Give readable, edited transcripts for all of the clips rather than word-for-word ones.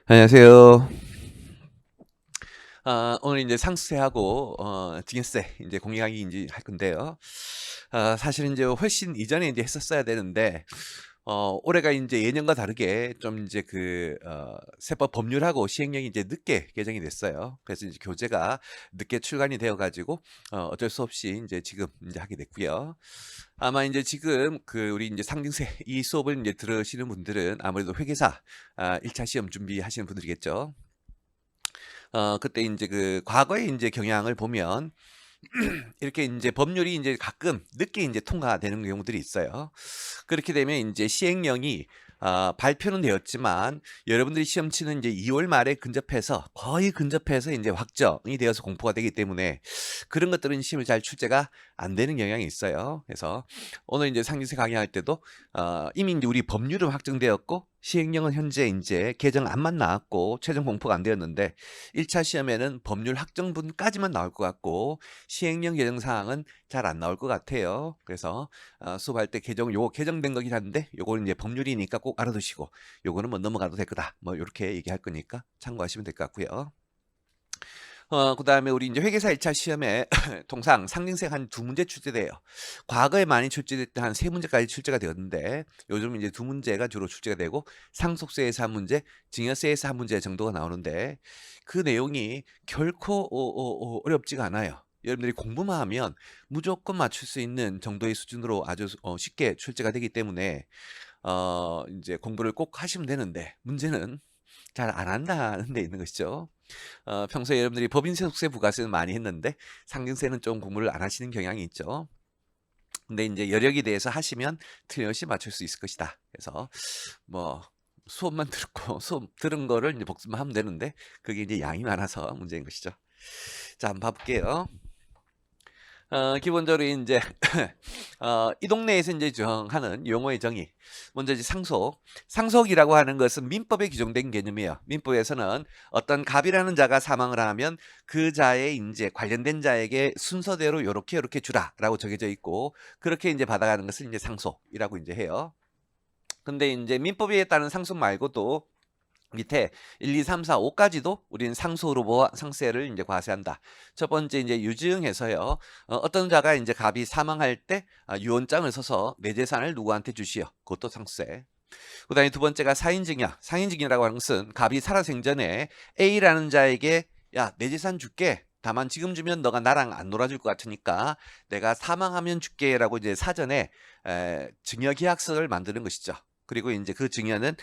안녕하세요. 오늘 이제 상세하고 증여세 이제 공개하기 인제 할 건데요. 사실은 이제 훨씬 이전에 이제 했었어야 되는데 올해가 인제 예년과 다르게 좀 인제 세법 법률하고 시행령이 이제 늦게 개정이 됐어요. 그래서 이제 교재가 늦게 출간이 되어 가지고 어쩔 수 없이 인제 지금 인제 하게 됐고요. 아마 인제 지금 우리 인제 상증세 이 수업을 인제 들으시는 분들은 아무래도 회계사 1차 시험 준비하시는 분들이겠죠. 그때 인제 과거의 인제 경향을 보면 이렇게 인제 법률이 인제 가끔 늦게 인제 통과되는 경우들이 있어요. 그렇게 되면 인제 시행령이 발표는 되었지만 여러분들이 시험 치는 이제 2월 말에 근접해서 거의 근접해서 인제 확정이 되어서 공포가 되기 때문에 그런 것들은 시험이 잘 출제가 안 되는 경향이 있어요. 그래서 오늘 인제 상징세 강의할 때도 이미 인제 우리 법률은 확정되었고 시행령은 현재 인제 개정안만 나왔고 최종 공포가 안 되었는데 1차 시험에는 법률 확정분까지만 나올 것 같고 시행령 개정 사항은 잘 안 나올 것 같아요. 그래서 수업할 때 요거 개정된 거긴 한데 요거는 이제 법률이니까 꼭 알아두시고 요거는 뭐 넘어가도 될 거다. 뭐 요렇게 얘기할 거니까 참고하시면 될 것 같고요. 그다음에 우리 인제 회계사 1차 시험에 통상 상징세가 한 2문제 출제돼요. 과거에 많이 출제될 때 한 3문제까지 출제가 되었는데 요즘은 이제 2문제가 주로 출제가 되고 상속세에서 1문제, 증여세에서 1문제 정도가 나오는데 그 내용이 결코 어렵지가 않아요. 여러분들이 공부만 하면 무조건 맞출 수 있는 정도의 수준으로 아주 쉽게 출제가 되기 때문에 인제 공부를 꼭 하시면 되는데 문제는 잘 안 한다는 데 있는 것이죠. 평소에 여러분들이 법인세, 속세, 부가세는 많이 했는데 상증세는 좀 공부를 안 하시는 경향이 있죠. 근데 인제 여력에 대해서 하시면 틀림없이 맞출 수 있을 것이다. 그래서 뭐 수업만 듣고 수업 들은 거를 인제 복습만 하면 되는데 그게 이제 양이 많아서 문제인 것이죠. 자, 한번 봐 볼게요. 기본적으로 인제 이 동네에서 인제 정하는 용어의 정의. 먼저 이제 상속. 상속이라고 하는 것은 민법에 규정된 개념이에요. 민법에서는 어떤 갑이라는 자가 사망을 하면 그 자의 인제 관련된 자에게 순서대로 요렇게, 요렇게 주라라고 정해져 있고 그렇게 인제 받아가는 것을 인제 상속이라고 인제 해요. 근데 인제 민법에 따른 상속 말고도 밑에 1, 2, 3, 4, 5까지도 우리는 상속으로 보아 상세를 인제 과세한다. 첫 번째 인제 유증에서요. 어떤 자가 인제 갑이 사망할 때 유언장을 서서 내 재산을 누구한테 주시오. 그것도 상세. 그다음에 두 번째가 사인증여. 사인증여라고 하는 것은 갑이 살아 생전에 A라는 자에게 "야, 내 재산 줄게. 다만 지금 주면 너가 나랑 안 놀아줄 것 같으니까 내가 사망하면 줄게."라고 이제 사전에 증여 계약서를 만드는 것이죠. 그리고 인제 그 증여는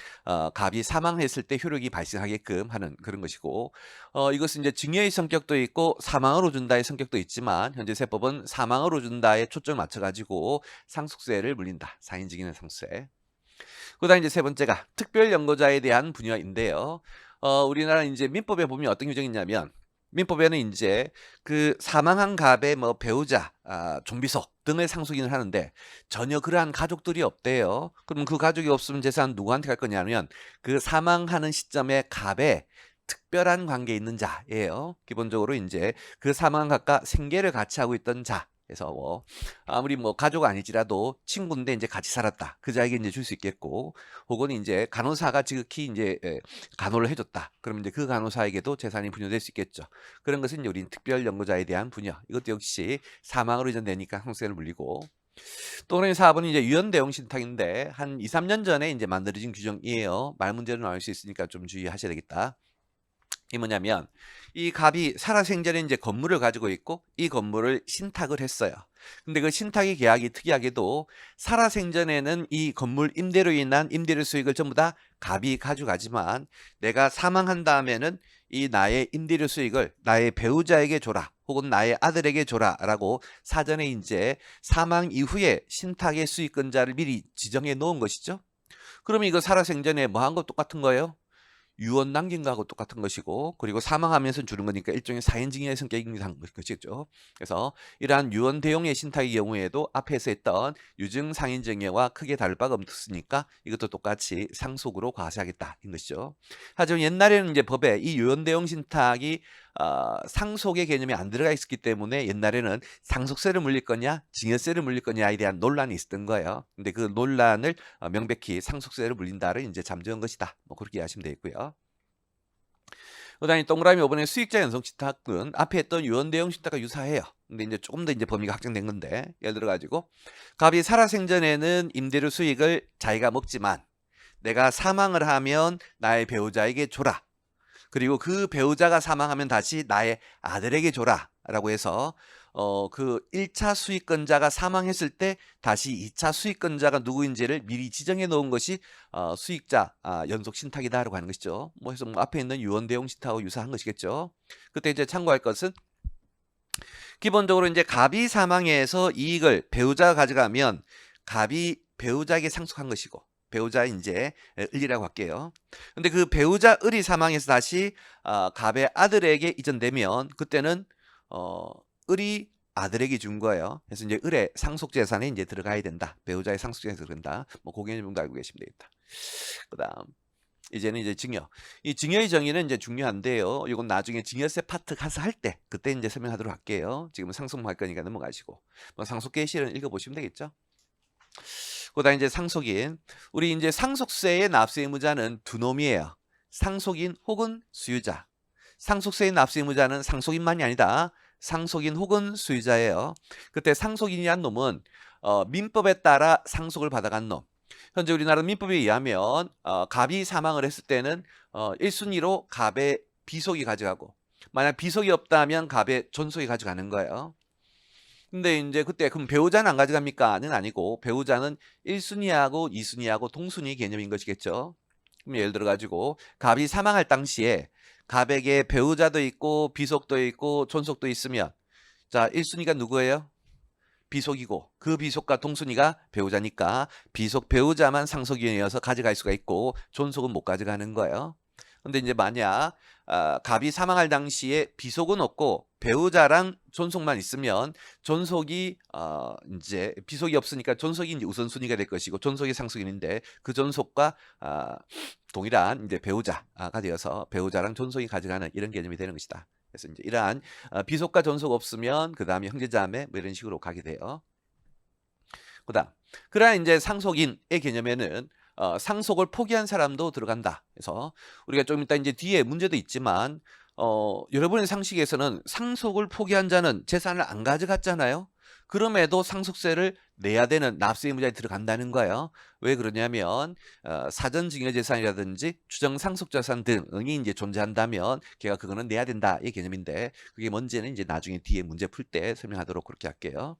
갑이 사망했을 때 효력이 발생하게끔 하는 그런 것이고 이것은 이제 증여의 성격도 있고 사망으로 준다의 성격도 있지만 현재 세법은 사망으로 준다에 초점을 맞춰 가지고 상속세를 물린다. 사인증여는 상속세. 그다음에 이제 세 번째가 특별 연고자에 대한 분야인데요. 우리나라 인제 민법에 보면 어떤 규정이 있냐면 민법에는 인제 사망한 갑의 뭐 배우자, 좀비속 등을 상속인을 하는데 전혀 그러한 가족들이 없대요. 그럼 그 가족이 없으면 재산 누구한테 갈 거냐면 그 사망하는 시점에 갑의 특별한 관계에 있는 자예요. 기본적으로 인제 그 사망한 갑과 생계를 같이 하고 있던 자. 그래서 뭐 아무리 뭐 가족 아니지라도 친구인데 인제 같이 살았다. 그 자에게 인제 줄 수 있겠고 혹은 인제 간호사가 지극히 인제 간호를 해 줬다. 그러면 인제 그 간호사에게도 재산이 분여될 수 있겠죠. 그런 것은 인제 우리는 특별 연고자에 대한 분여. 이것도 역시 사망으로 이전되니까 상속세를 물리고 또 하나의 사업은 이제 유연 대용 신탁인데 한 2-3년 전에 인제 만들어진 규정이에요. 말 문제로 나올 수 있으니까 좀 주의하셔야 되겠다. 이게 뭐냐면 이 갑이 살아생전에 인제 건물을 가지고 있고 이 건물을 신탁을 했어요. 근데 그 신탁의 계약이 특이하게도 살아생전에는 이 건물 임대로 인한 임대료 수익을 전부 다 갑이 가져가지만 내가 사망한 다음에는 이 나의 임대료 수익을 나의 배우자에게 줘라 혹은 나의 아들에게 줘라라고 사전에 인제 사망 이후에 신탁의 수익권자를 미리 지정해 놓은 것이죠. 그러면 이거 살아생전에 뭐 한 거 똑같은 거예요? 유언 남긴 거하고 똑같은 것이고 그리고 사망하면서 주는 거니까 일종의 사인증여의 성격인 것이겠죠. 그래서 이러한 유언 대용의 신탁의 경우에도 앞에서 했던 유증 상인증여와 크게 다를 바가 없으니까 이것도 똑같이 상속으로 과세하겠다인 것이죠. 하지만 옛날에는 이제 법에 이 유언 대용 신탁이 상속의 개념이 안 들어가 있었기 때문에 옛날에는 상속세를 물릴 거냐 증여세를 물릴 거냐에 대한 논란이 있었던 거예요. 근데 그 논란을 명백히 상속세를 물린다를 이제 잠재운 것이다. 뭐 그렇게 이해하시면 되겠고요. 그다음에 동그라미 5번의 수익자 연속 신탁은 앞에 했던 유언대용 신탁과 유사해요. 근데 이제 조금 더 이제 범위가 확장된 건데, 예를 들어 가지고 갑이 살아생전에는 임대료 수익을 자기가 먹지만 내가 사망을 하면 나의 배우자에게 줘라. 그리고 그 배우자가 사망하면 다시 나의 아들에게 줘라라고 해서 그 1차 수익권자가 사망했을 때 다시 2차 수익권자가 누구인지를 미리 지정해 놓은 것이 수익자 연속 신탁이다라고 하는 것이죠. 뭐 해서 뭐 앞에 있는 유언대용 신탁하고 유사한 것이겠죠. 그때 이제 참고할 것은 기본적으로 이제 갑이 사망해서 이익을 배우자가 가져가면 갑이 배우자에게 상속한 것이고, 배우자 이제 을이라고 할게요. 근데 그 배우자 을이 사망해서 다시 갑의 아들에게 이전되면 그때는 을이 아들에게 준 거예요. 그래서 이제 을의 상속 재산에 이제 들어가야 된다. 배우자의 상속 재산에 들어간다. 뭐 그 개념 정도 알고 계시면 되겠다. 그다음 이제는 이제 증여. 이 증여의 정의는 이제 중요한데요. 이건 나중에 증여세 파트 가서 할 때 그때 이제 설명하도록 할게요. 지금은 상속만 할 거니까 넘어가시고. 뭐 상속계시는 읽어보시면 되겠죠. 그다음 이제 상속인. 우리 이제 상속세의 납세 의무자는 두 놈이에요. 상속인 혹은 수유자. 상속세의 납세 의무자는 상속인만이 아니다. 상속인 혹은 수유자예요. 그때 상속인이란 놈은 민법에 따라 상속을 받아간 놈. 현재 우리나라 민법에 의하면 갑이 사망을 했을 때는 1순위로 갑의 비속이 가져가고, 만약 비속이 없다면 갑의 존속이 가져가는 거예요. 근데 이제 그때 그럼 배우자는 안 가져갑니까?는 아니고, 배우자는 1순위하고 2순위하고 동순위 개념인 것이겠죠. 그럼 예를 들어 가지고 갑이 사망할 당시에 갑에게 배우자도 있고 비속도 있고 존속도 있으면, 자 1순위가 누구예요? 비속이고, 그 비속과 동순위가 배우자니까 비속 배우자만 상속인이어서 가져갈 수가 있고 존속은 못 가져가는 거예요. 근데 이제 만약 갑이 사망할 당시에 비속은 없고 배우자랑 존속만 있으면 존속이 이제 비속이 없으니까 존속이 이제 우선순위가 될 것이고 존속이 상속인인데 그 존속과 동일한 이제 배우자가 되어서 배우자랑 존속이 가져가는 이런 개념이 되는 것이다. 그래서 이제 이러한 비속과 존속 없으면 그 다음에 형제자매 뭐 이런 식으로 가게 돼요. 그다음 그러한 이제 상속인의 개념에는 상속을 포기한 사람도 들어간다. 그래서 우리가 좀 이따 이제 뒤에 문제도 있지만 여러분의 상식에서는 상속을 포기한 자는 재산을 안 가져갔잖아요. 그럼에도 상속세를 내야 되는 납세 의무자에 들어간다는 거예요. 왜 그러냐면 사전 증여 재산이라든지 추정 상속 재산 등이 이제 존재한다면 걔가 그거는 내야 된다 이 개념인데, 그게 뭔지는 이제 나중에 뒤에 문제 풀 때 설명하도록 그렇게 할게요.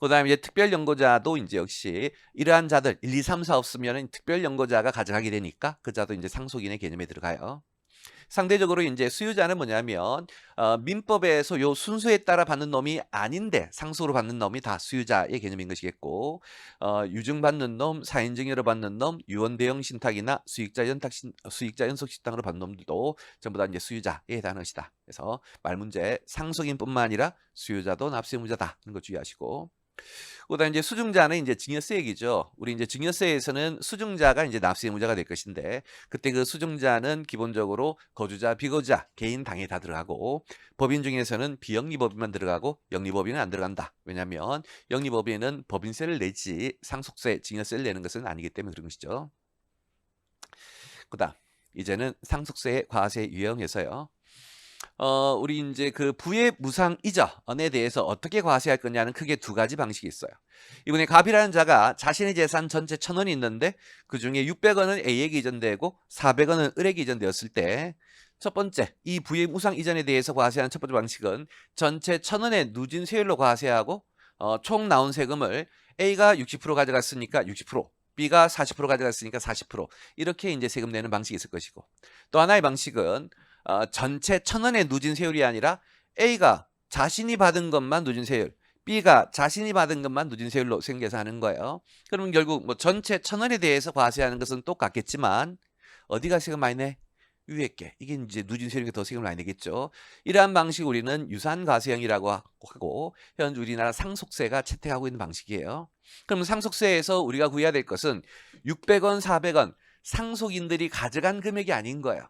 그다음에 이제 특별 연고자도 이제 역시 이러한 자들 1, 2, 3, 4 없으면은 특별 연고자가 가져가게 되니까 그 자도 이제 상속인의 개념에 들어가요. 상대적으로 이제 수유자는 뭐냐면 민법에서 요 순서에 따라 받는 놈이 아닌데 상속으로 받는 놈이 다 수유자의 개념인 것이겠고, 유증 받는 놈, 사인 증여로 받는 놈, 유언 대형 신탁이나 수익자 연속 신탁으로 받는 놈들도 전부 다 이제 수유자에 해당하는 것이다. 그래서 말 문제 상속인뿐만 아니라 수유자도 납세 의무자다는 거 주의하시고. 그다음 이제 수증자는 이제 증여세 얘기죠. 우리 이제 증여세에서는 수증자가 이제 납세 의무자가 될 것인데, 그때 그 수증자는 기본적으로 거주자, 비거주자, 개인 당에 다 들어가고, 법인 중에서는 비영리법인만 들어가고 영리법인은 안 들어간다. 왜냐하면 영리법인은 법인세를 내지 상속세, 증여세를 내는 것은 아니기 때문에 그런 것이죠. 그다음 이제는 상속세의 과세 유형에서요. 우리 이제 그 부의 무상 이전에 대해서 어떻게 과세할 거냐는 크게 두 가지 방식이 있어요. 이번에 갑이라는 자가 자신의 재산 전체 1,000원이 있는데 그 중에 600원은 A에게 이전되고 400원은 을에게 이전되었을 때, 첫 번째 이 부의 무상 이전에 대해서 과세하는 첫 번째 방식은 전체 1,000원의 누진 세율로 과세하고 총 나온 세금을 A가 60% 가져갔으니까 60%, B가 40% 가져갔으니까 40% 이렇게 이제 세금 내는 방식이 있을 것이고, 또 하나의 방식은 전체 1,000원의 누진 세율이 아니라 A가 자신이 받은 것만 누진 세율, B가 자신이 받은 것만 누진 세율로 세금 계산하는 거예요. 그러면 결국 뭐 전체 1,000원에 대해서 과세하는 것은 똑같겠지만 어디가 세금 많이 내? 위에 게. 이게 이제 누진 세율이 더 세금을 많이 내겠죠. 이러한 방식 우리는 유산과세형이라고 하고 현재 우리나라 상속세가 채택하고 있는 방식이에요. 그럼 상속세에서 우리가 구해야 될 것은 600원, 400원 상속인들이 가져간 금액이 아닌 거예요.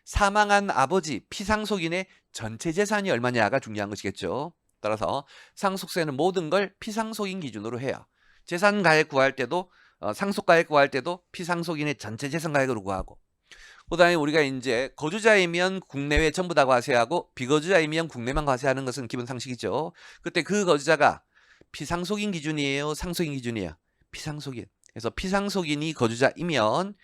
사망한 아버지 피상속인의 전체 재산이 얼마냐가 중요한 것이겠죠. 따라서 상속세는 모든 걸 피상속인 기준으로 해요. 재산가액 구할 때도 상속가액 구할 때도 피상속인의 전체 재산가액으로 구하고, 그다음에 우리가 이제 거주자이면 국내외 전부 다 과세하고 비거주자이면 국내만 과세하는 것은 기본 상식이죠. 그때 그 거주자가 피상속인 기준이에요, 상속인 기준이에요? 피상속인. 그래서 피상속인이 거주자이면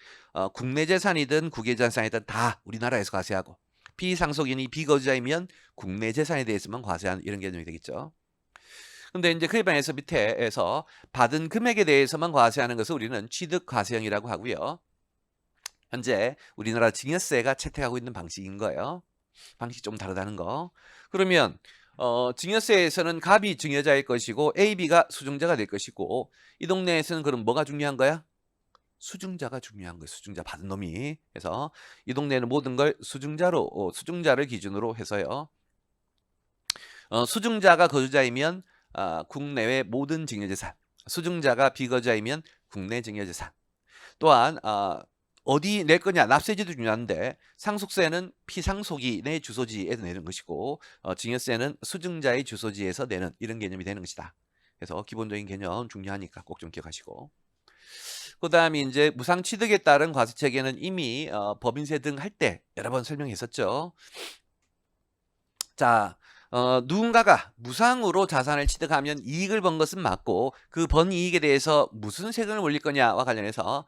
국내 재산이든 국외 재산이든 다 우리나라에서 과세하고, 피상속인이 비거주자이면 국내 재산에 대해서만 과세하는 이런 개념이 되겠죠. 근데 이제 그에 반해서 밑에에서 받은 금액에 대해서만 과세하는 것을 우리는 취득과세형이라고 하고요. 현재 우리나라 증여세가 채택하고 있는 방식인 거예요. 방식이 좀 다르다는 거. 그러면 증여세에서는 갑이 증여자일 것이고 AB가 수증자가 될 것이고, 이 동네에서는 그럼 뭐가 중요한 거야? 수증자가 중요한 거예요. 수증자 받은 놈이. 그래서 이 동네는 모든 걸 수증자를 기준으로 해서요. 수증자가 거주자이면 국내외 모든 증여재산, 수증자가 비거주자이면 국내 증여재산. 또한 어디 낼 거냐, 납세지도 중요한데 상속세는 피상속인의 주소지에서 내는 것이고 증여세는 수증자의 주소지에서 내는 이런 개념이 되는 것이다. 그래서 기본적인 개념 중요하니까 꼭 좀 기억하시고, 그 다음에 이제 무상취득에 따른 과세체계는 이미 법인세 등 할 때 여러 번 설명했었죠. 자, 누군가가 무상으로 자산을 취득하면 이익을 번 것은 맞고, 그 번 이익에 대해서 무슨 세금을 올릴 거냐와 관련해서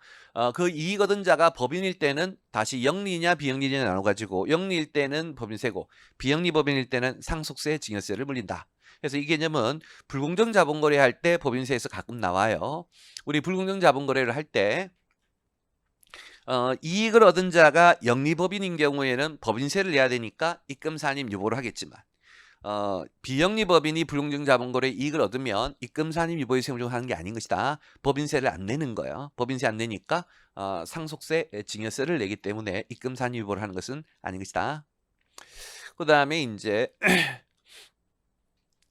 그 이익 얻은 자가 법인일 때는 다시 영리냐 비영리냐 나눠가지고, 영리일 때는 법인세고 비영리 법인일 때는 상속세, 증여세를 물린다. 그래서 이 개념은 불공정 자본거래 할 때 법인세에서 가끔 나와요. 우리 불공정 자본거래를 할 때 이익을 얻은 자가 영리법인인 경우에는 법인세를 내야 되니까 입금산임 유보를 하겠지만, 비영리법인이 불공정 자본거래 이익을 얻으면 입금산임 유보의 세무를 하는 게 아닌 것이다. 법인세를 안 내는 거예요. 법인세 안 내니까 상속세, 증여세를 내기 때문에 입금산임 유보를 하는 것은 아닌 것이다. 그 다음에 이제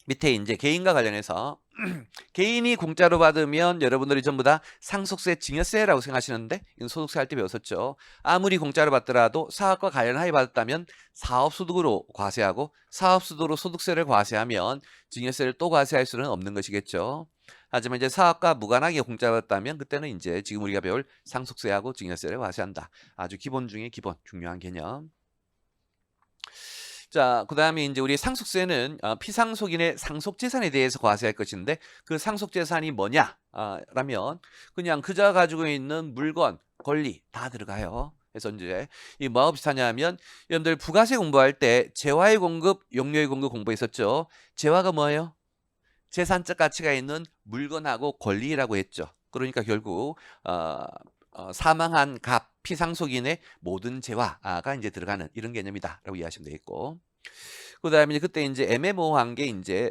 밑에 이제 개인과 관련해서 개인이 공짜로 받으면 여러분들이 전부 다 상속세, 증여세라고 생각하시는데, 이건 소득세 할 때 배웠었죠. 아무리 공짜로 받더라도 사업과 관련하에 받았다면 사업소득으로 과세하고, 사업소득으로 소득세를 과세하면 증여세를 또 과세할 수는 없는 것이겠죠. 하지만 이제 사업과 무관하게 공짜로 받았다면 그때는 이제 지금 우리가 배울 상속세하고 증여세를 과세한다. 아주 기본 중에 기본, 중요한 개념. 자, 그 다음에 이제 우리 상속세는 피상속인의 상속재산에 대해서 과세할 것인데, 그 상속재산이 뭐냐? 라면 그냥 그자가 가지고 있는 물건, 권리 다 들어가요. 그래서 이제 이 뭐하고 비슷하냐면, 여러분들 부가세 공부할 때 재화의 공급, 용료의 공급 공부했었죠. 재화가 뭐예요? 재산적 가치가 있는 물건하고 권리라고 했죠. 그러니까 결국 사망한 갑, 피상속인의 모든 재화가 이제 들어가는 이런 개념이다라고 이해하시면 되겠고, 그 다음에 그때 이제 애매모호한 게 이제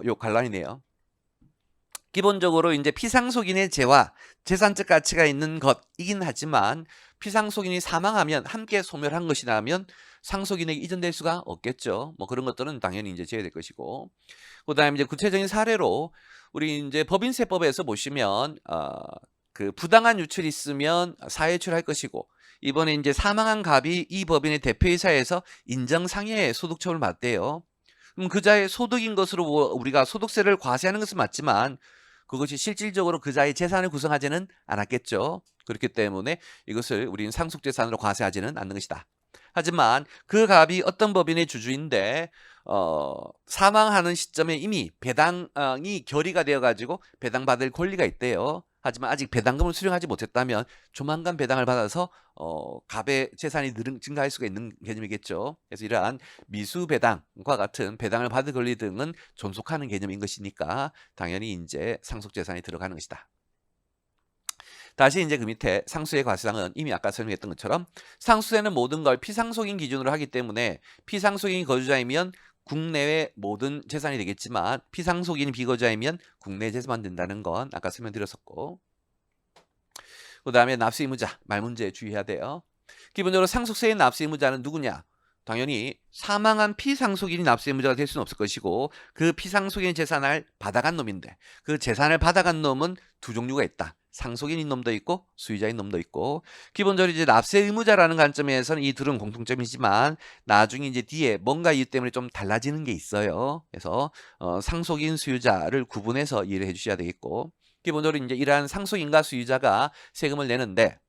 요 관란이네요. 기본적으로 이제 피상속인의 재화, 재산적 가치가 있는 것이긴 하지만, 피상속인이 사망하면 함께 소멸한 것이라면 상속인에게 이전될 수가 없겠죠. 뭐 그런 것들은 당연히 이제 제외될 것이고, 그 다음에 이제 구체적인 사례로 우리 이제 법인세법에서 보시면 그 부당한 유출이 있으면 사회유출할 것이고, 이번에 이제 사망한 갑이 이 법인의 대표이사에서 인정상해 소득처분을 받대요. 그럼 그자의 소득인 것으로 우리가 소득세를 과세하는 것은 맞지만, 그것이 실질적으로 그자의 재산을 구성하지는 않았겠죠. 그렇기 때문에 이것을 우리는 상속재산으로 과세하지는 않는 것이다. 하지만 그 갑이 어떤 법인의 주주인데 사망하는 시점에 이미 배당이 결의가 되어가지고 배당받을 권리가 있대요. 하지만 아직 배당금을 수령하지 못했다면 조만간 배당을 받아서 갑의 재산이 증가할 수가 있는 개념이겠죠. 그래서 이러한 미수배당과 같은 배당을 받을 권리 등은 존속하는 개념인 것이니까 당연히 이제 상속재산이 들어가는 것이다. 다시 이제 그 밑에 상수의 과세상은 이미 아까 설명했던 것처럼 상수세는 모든 걸 피상속인 기준으로 하기 때문에 피상속인이 거주자이면 국내외 모든 재산이 되겠지만, 피상속인이 비거주자이면 국내 재산만 된다는 건 아까 설명드렸었고, 그 다음에 납세의무자 말 문제 주의해야 돼요. 기본적으로 상속세의 납세의무자는 누구냐? 당연히 사망한 피상속인이 납세의무자가 될 수는 없을 것이고, 그 피상속인 재산을 받아간 놈인데, 그 재산을 받아간 놈은 두 종류가 있다. 상속인인 놈도 있고 수유자인 놈도 있고, 기본적으로 이제 납세 의무자라는 관점에서는 이 둘은 공통점이지만 나중에 이제 뒤에 뭔가 이유 때문에 좀 달라지는 게 있어요. 그래서 상속인 수유자를 구분해서 이해를 해주셔야 되겠고, 기본적으로 이제 이러한 상속인과 수유자가 세금을 내는데,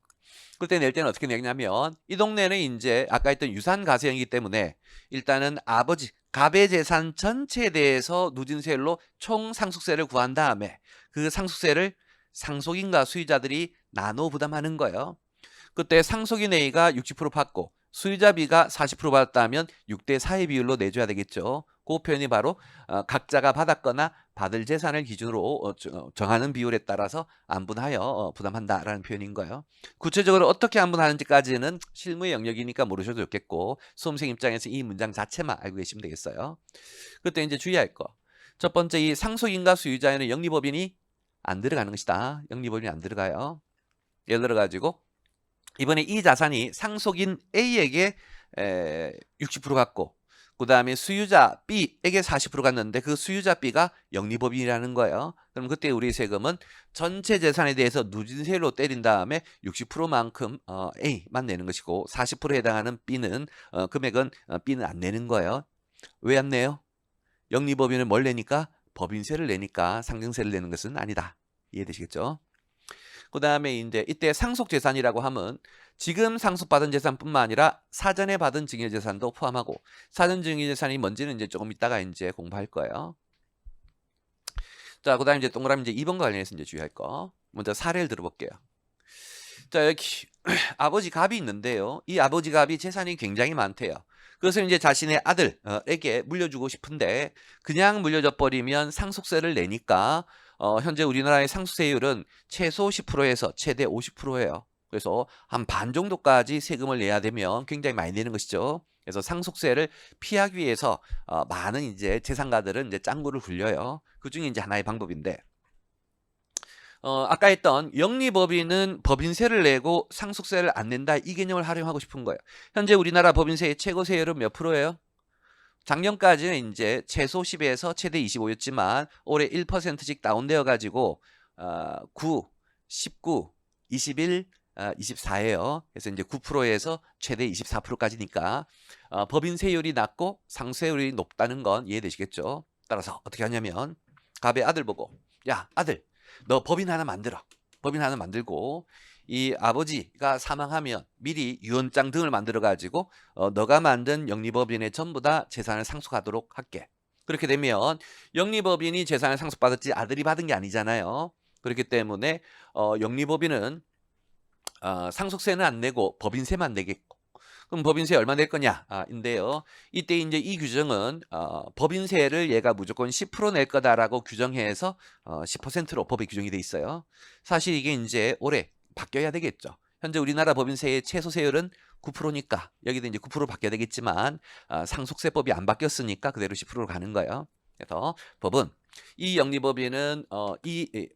그때 낼 때는 어떻게 내냐면 이 동네는 이제 아까 했던 유산 가세형이기 때문에 일단은 아버지 갑의 재산 전체에 대해서 누진세율로 총 상속세를 구한 다음에 그 상속세를 상속인과 수유자들이 나눠 부담하는 거예요. 그때 상속인 A가 60% 받고 수유자 B가 40% 받았다면 6대 4의 비율로 내줘야 되겠죠. 그 표현이 바로 각자가 받았거나 받을 재산을 기준으로 정하는 비율에 따라서 안분하여 부담한다라는 표현인 거예요. 구체적으로 어떻게 안분하는지까지는 실무의 영역이니까 모르셔도 좋겠고 수험생 입장에서 이 문장 자체만 알고 계시면 되겠어요. 그때 이제 주의할 거. 첫 번째 이 상속인과 수유자에는 영리법인이 안 들어가는 것이다. 영리법인이 안 들어가요. 예를 들어 가지고 이번에 이 자산이 상속인 A에게 60% 갔고 그 다음에 수유자 B에게 40% 갔는데 그 수유자 B가 영리법인이라는 거예요. 그럼 그때 우리 세금은 전체 재산에 대해서 누진세율로 때린 다음에 60%만큼 A만 내는 것이고 40%에 해당하는 B는 금액은 B는 안 내는 거예요. 왜 안 내요? 영리법인은 뭘 내니까? 법인세를 내니까 상정세를 내는 것은 아니다. 이해되시겠죠? 그 다음에 이제 이때 상속재산이라고 하면 지금 상속받은 재산뿐만 아니라 사전에 받은 증여재산도 포함하고 사전 증여재산이 뭔지는 이제 조금 이따가 이제 공부할 거예요. 자, 그 다음에 이제 동그라미 이제 2번과 관련해서 이제 주의할 거. 먼저 사례를 들어볼게요. 자, 여기 아버지 갑이 있는데요. 이 아버지 갑이 재산이 굉장히 많대요. 그래서 이제 자신의 아들에게 물려주고 싶은데 그냥 물려줘 버리면 상속세를 내니까 현재 우리나라의 상속세율은 최소 10%에서 최대 50%예요. 그래서 한 반 정도까지 세금을 내야 되면 굉장히 많이 내는 것이죠. 그래서 상속세를 피하기 위해서 많은 이제 재산가들은 이제 짱구를 굴려요. 그 중에 이제 하나의 방법인데 아까 했던 영리법인은 법인세를 내고 상속세를 안 낸다 이 개념을 활용하고 싶은 거예요. 현재 우리나라 법인세의 최고 세율은 몇 프로예요? 작년까지는 이제 최소 10에서 최대 25였지만 올해 1%씩 다운되어 가지고 9, 19, 21, 24예요. 그래서 이제 9%에서 최대 24%까지니까 법인세율이 낮고 상속세율이 높다는 건 이해되시겠죠? 따라서 어떻게 하냐면 갑의 아들 보고 야 아들 너 법인 하나 만들어. 법인 하나 만들고 이 아버지가 사망하면 미리 유언장 등을 만들어 가지고 너가 만든 영리법인에 전부 다 재산을 상속하도록 할게. 그렇게 되면 영리법인이 재산을 상속받았지 아들이 받은 게 아니잖아요. 그렇기 때문에 영리법인은 상속세는 안 내고 법인세만 내겠고 그럼 법인세 얼마 낼 거냐? 인데요. 이때 이제 이 규정은 법인세를 얘가 무조건 10% 낼 거다라고 규정해서 10%로 법에 규정이 돼 있어요. 사실 이게 이제 올해 바뀌어야 되겠죠. 현재 우리나라 법인세의 최소 세율은 9%니까 여기도 이제 9% 바뀌어야 되겠지만 상속세법이 안 바뀌었으니까 그대로 10%로 가는 거예요. 그래서 법은 이 영리법인은 이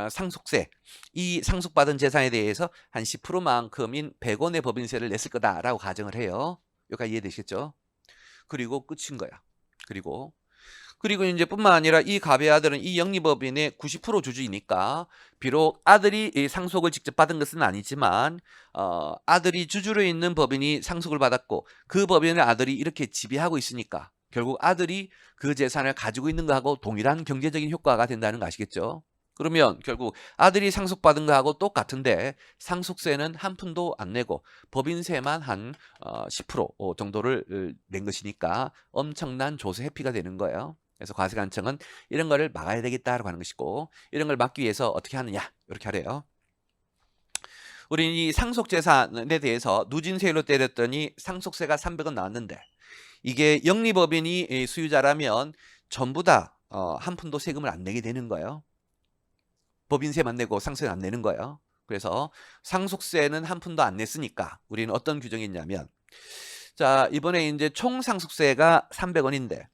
상속세, 이 상속받은 재산에 대해서 한 10%만큼인 100원의 법인세를 냈을 거다라고 가정을 해요. 여기까지 이해되시겠죠? 그리고 끝인 거야. 그리고 이제 뿐만 아니라 이 갑의 아들은 이 영리법인의 90% 주주이니까 비록 아들이 이 상속을 직접 받은 것은 아니지만 아들이 주주로 있는 법인이 상속을 받았고 그 법인을 아들이 이렇게 지배하고 있으니까 결국 아들이 그 재산을 가지고 있는 거하고 동일한 경제적인 효과가 된다는 거 아시겠죠? 그러면 결국 아들이 상속받은 거하고 똑같은데 상속세는 한 푼도 안 내고 법인세만 한 10% 정도를 낸 것이니까 엄청난 조세 회피가 되는 거예요. 그래서 과세관청은 이런 거를 막아야 되겠다라고 하는 것이고 이런 걸 막기 위해서 어떻게 하느냐 이렇게 하래요. 우리는 이 상속재산에 대해서 누진세율로 때렸더니 상속세가 300원 나왔는데 이게 영리법인이 수유자라면 전부 다 한 푼도 세금을 안 내게 되는 거예요. 법인세만 내고 상속세는 안 내는 거예요. 그래서 상속세는 한 푼도 안 냈으니까 우리는 어떤 규정이 있냐면 자 이번에 이제 총 상속세가 300원인데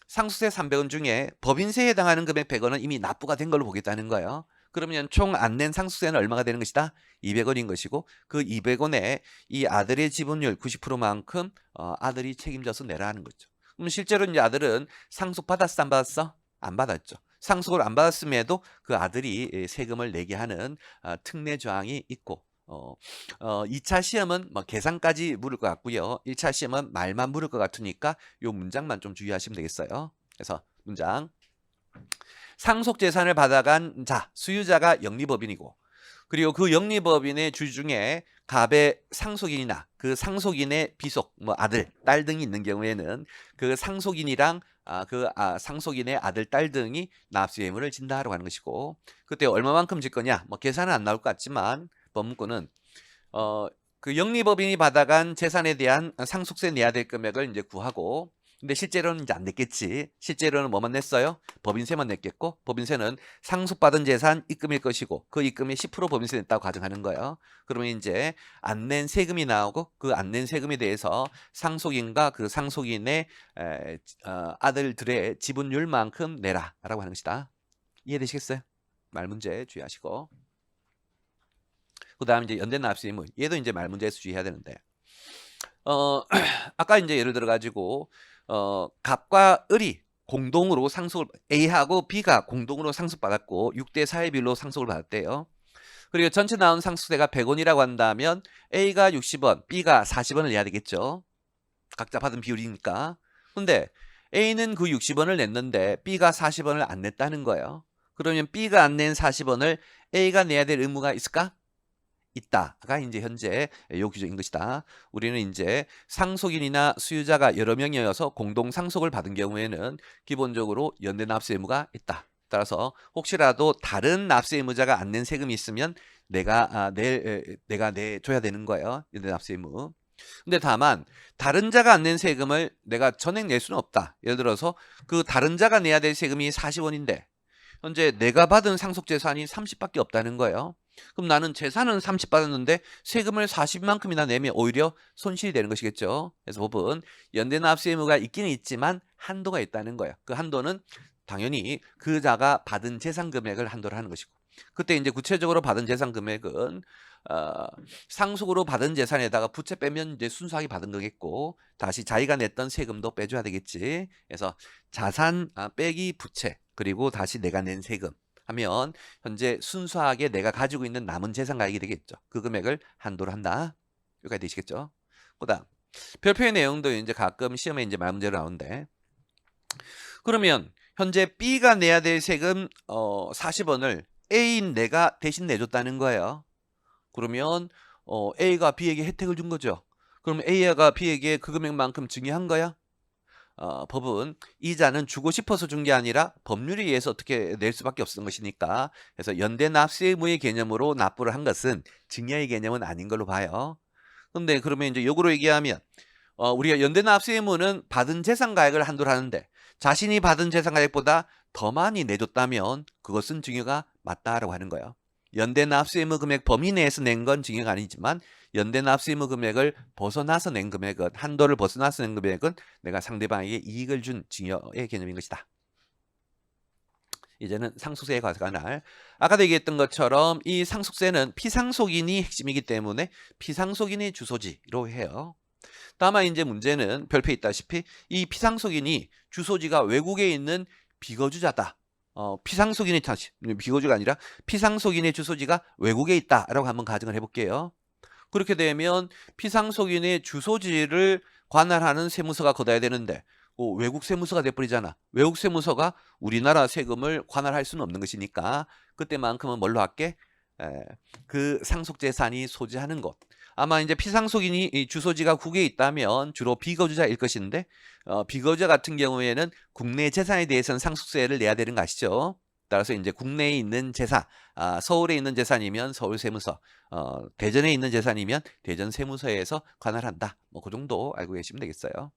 상속세 300원 중에 법인세에 해당하는 금액 100원은 이미 납부가 된 걸로 보겠다는 거예요. 그러면 총 안 낸 상속세는 얼마가 되는 것이다? 200원인 것이고 그 200원에 이 아들의 지분율 90%만큼 아들이 책임져서 내라는 거죠. 그럼 실제로 이제 아들은 상속 받았어 안 받았어? 안 받았죠. 상속을 안 받았음에도 그 아들이 세금을 내게 하는 특례 조항이 있고 2차 시험은 뭐 계산까지 물을 것 같고요. 1차 시험은 말만 물을 것 같으니까 요 문장만 좀 주의하시면 되겠어요. 그래서 문장 상속재산을 받아간 자, 수유자가 영리법인이고 그리고 그 영리법인의 주주 중에 갑의 상속인이나 그 상속인의 비속, 뭐 아들, 딸 등이 있는 경우에는 그 상속인이랑 상속인의 아들, 딸 등이 납세 의무를 진다라고 하는 것이고, 그때 얼마만큼 질 거냐? 뭐 계산은 안 나올 것 같지만 법문구는 그 영리법인이 받아간 재산에 대한 상속세 내야 될 금액을 이제 구하고, 근데 실제로는 이제 안 냈겠지. 실제로는 뭐만 냈어요? 법인세만 냈겠고, 법인세는 상속받은 재산 입금일 것이고, 그 입금이 10% 법인세 냈다고 가정하는 거예요. 그러면 이제 안 낸 세금이 나오고, 그 안 낸 세금에 대해서 상속인과 그 상속인의 아들들의 지분율만큼 내라라고 하는 것이다. 이해되시겠어요? 말 문제 주의하시고. 그 다음 이제 연대 납세 의무. 얘도 이제 말 문제에서 주의해야 되는데, 아까 이제 예를 들어 가지고 갑과 을이 공동으로 상속을, A하고 B가 공동으로 상속받았고 6대 4의 비율로 상속을 받았대요. 그리고 전체 나온 상속세가 100원이라고 한다면 A가 60원, B가 40원을 내야 되겠죠. 각자 받은 비율이니까. 근데 A는 그 60원을 냈는데 B가 40원을 안 냈다는 거예요. 그러면 B가 안 낸 40원을 A가 내야 될 의무가 있을까? 있다가 이제 현재 요 규정인 것이다. 우리는 이제 상속인이나 수유자가 여러 명이어서 공동 상속을 받은 경우에는 기본적으로 연대 납세 의무가 있다. 따라서 혹시라도 다른 납세 의무자가 안 낸 세금이 있으면 내가 내줘야 되는 거예요. 연대 납세 의무. 근데 다만 다른 자가 안 낸 세금을 내가 전액 낼 수는 없다. 예를 들어서 그 다른 자가 내야 될 세금이 40원인데 현재 내가 받은 상속재산이 30밖에 없다는 거예요. 그럼 나는 재산은 30 받았는데 세금을 40만큼이나 내면 오히려 손실이 되는 것이겠죠. 그래서 법은 연대납세 의무가 있기는 있지만 한도가 있다는 거예요. 그 한도는 당연히 그 자가 받은 재산 금액을 한도로 하는 것이고, 그때 이제 구체적으로 받은 재산 금액은 상속으로 받은 재산에다가 부채 빼면 이제 순수하게 받은 거겠고, 다시 자기가 냈던 세금도 빼줘야 되겠지. 그래서 자산 빼기 부채, 그리고 다시 내가 낸 세금 하면 현재 순수하게 내가 가지고 있는 남은 재산 가액이 되겠죠. 그 금액을 한도로 한다. 여기까지 되시겠죠? 그다음 별표의 내용도 이제 가끔 시험에 이제 말 문제로 나오는데, 그러면 현재 B가 내야 될 세금 40원을 A인 내가 대신 내줬다는 거예요. 그러면 A가 B에게 혜택을 준 거죠. 그럼 A가 B에게 그 금액만큼 증여한 거야? 법은 이자는 주고 싶어서 준 게 아니라 법률에 의해서 어떻게 낼 수밖에 없었던 것이니까, 그래서 연대 납세 의무의 개념으로 납부를 한 것은 증여의 개념은 아닌 걸로 봐요. 근데 그러면 이제 역으로 얘기하면 우리가 연대 납세 의무는 받은 재산 가액을 한도로 하는데, 자신이 받은 재산 가액보다 더 많이 내줬다면 그것은 증여가 맞다라고 하는 거예요. 연대 납세 의무 금액 범위 내에서 낸 건 증여가 아니지만 연대 납세 의무 금액을 벗어나서 낸 금액은, 한도를 벗어나서 낸 금액은 내가 상대방에게 이익을 준 증여의 개념인 것이다. 이제는 상속세에 관할, 아까도 얘기했던 것처럼 이 상속세는 피상속인이 핵심이기 때문에 피상속인의 주소지로 해요. 다만 이제 문제는 별표에 있다시피 이 피상속인이 주소지가 외국에 있는 비거주자다. 피상속인의 비거주가 아니라 피상속인의 주소지가 외국에 있다라고 한번 가정을 해볼게요. 그렇게 되면 피상속인의 주소지를 관할하는 세무서가 걷어야 되는데 외국 세무서가 돼버리잖아. 외국 세무서가 우리나라 세금을 관할할 수는 없는 것이니까 그때만큼은 뭘로 할게? 그 상속재산이 소지하는 곳. 아마 이제 피상속인이 이 주소지가 국외에 있다면 주로 비거주자일 것인데 비거주자 같은 경우에는 국내 재산에 대해서는 상속세를 내야 되는 거 아시죠? 따라서 이제 국내에 있는 재산, 서울에 있는 재산이면 서울 세무서, 대전에 있는 재산이면 대전 세무서에서 관할한다. 뭐 그 정도 알고 계시면 되겠어요.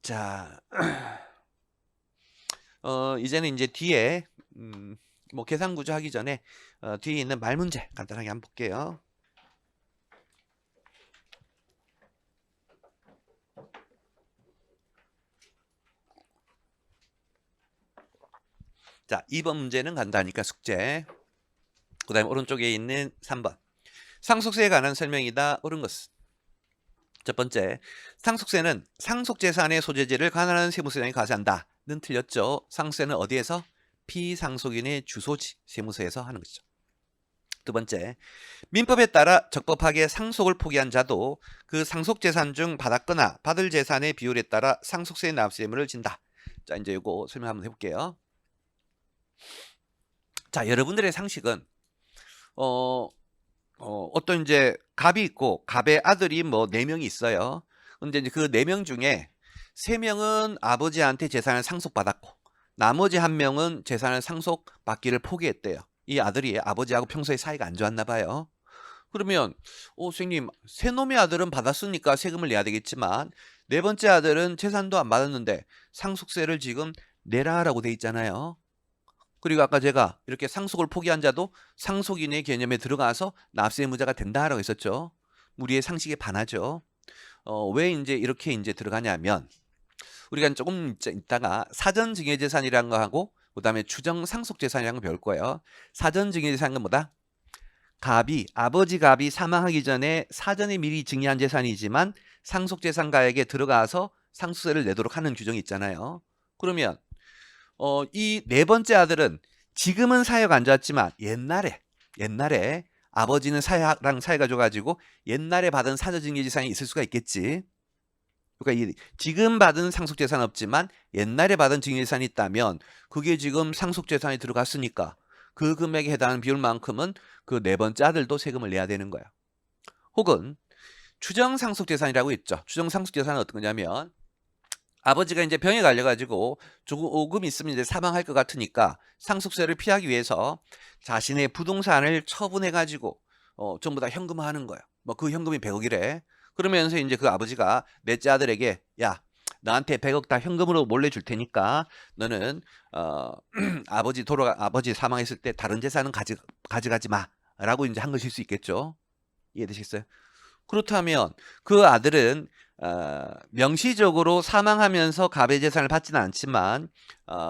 자, 이제는 이제 뒤에 뭐 계산 구조 하기 전에 뒤에 있는 말 문제 간단하게 한번 볼게요. 자, 2번 문제는 간단하니까 숙제. 그 다음에 오른쪽에 있는 3번. 상속세에 관한 설명이다. 옳은 것은. 첫 번째, 상속세는 상속재산의 소재지를 관할하는 세무서장이 과세한다는 틀렸죠. 상속세는 어디에서? 피상속인의 주소지 세무서에서 하는 것이죠. 두 번째, 민법에 따라 적법하게 상속을 포기한 자도 그 상속재산 중 받았거나 받을 재산의 비율에 따라 상속세 납세 의무를 진다. 자, 이제 이거 설명 한번 해볼게요. 자, 여러분들의 상식은 어, 어떤 이제 갑이 있고 갑의 아들이 뭐 4명이 있어요. 근데 이제 그 4명 중에 3명은 아버지한테 재산을 상속받았고 나머지 1명은 재산을 상속받기를 포기했대요. 이 아들이 아버지하고 평소에 사이가 안 좋았나 봐요. 그러면 선생님 세 놈의 아들은 받았으니까 세금을 내야 되겠지만 4번째 아들은 재산도 안 받았는데 상속세를 지금 내라라고 돼 있잖아요. 그리고 아까 제가 이렇게 상속을 포기한 자도 상속인의 개념에 들어가서 납세 의무자가 된다라고 했었죠. 우리의 상식에 반하죠. 왜 이제 이렇게 이제 들어가냐면 우리가 조금 있다가 사전 증여재산이라는 거 하고 그다음에 추정 상속재산이라는 거 배울 거예요. 사전 증여재산은 뭐다? 아버지 갑이 사망하기 전에 사전에 미리 증여한 재산이지만 상속재산가에게 들어가서 상속세를 내도록 하는 규정이 있잖아요. 그러면 이 4번째 아들은 지금은 사이가 안 좋았지만 옛날에 아버지는 사이랑 사이가 좋아가지고 옛날에 받은 사전증여재산이 있을 수가 있겠지. 그러니까 지금 받은 상속재산은 없지만 옛날에 받은 증여재산이 있다면 그게 지금 상속재산에 들어갔으니까 그 금액에 해당하는 비율만큼은 그 4번째 아들도 세금을 내야 되는 거야. 혹은 추정상속재산이라고 있죠. 추정상속재산은 어떤 거냐면 아버지가 이제 병에 걸려가지고 조금 있으면 이제 사망할 것 같으니까 상속세를 피하기 위해서 자신의 부동산을 처분해가지고 전부 다 현금화하는 거예요. 뭐 그 현금이 100억이래. 그러면서 이제 그 아버지가 넷째 아들에게 야, 나한테 100억 다 현금으로 몰래 줄 테니까 너는 아버지 사망했을 때 다른 재산은 가져가지 마라고 이제 한 것일 수 있겠죠. 이해되시겠어요? 그렇다면 그 아들은 명시적으로 사망하면서 갑의 재산을 받지는 않지만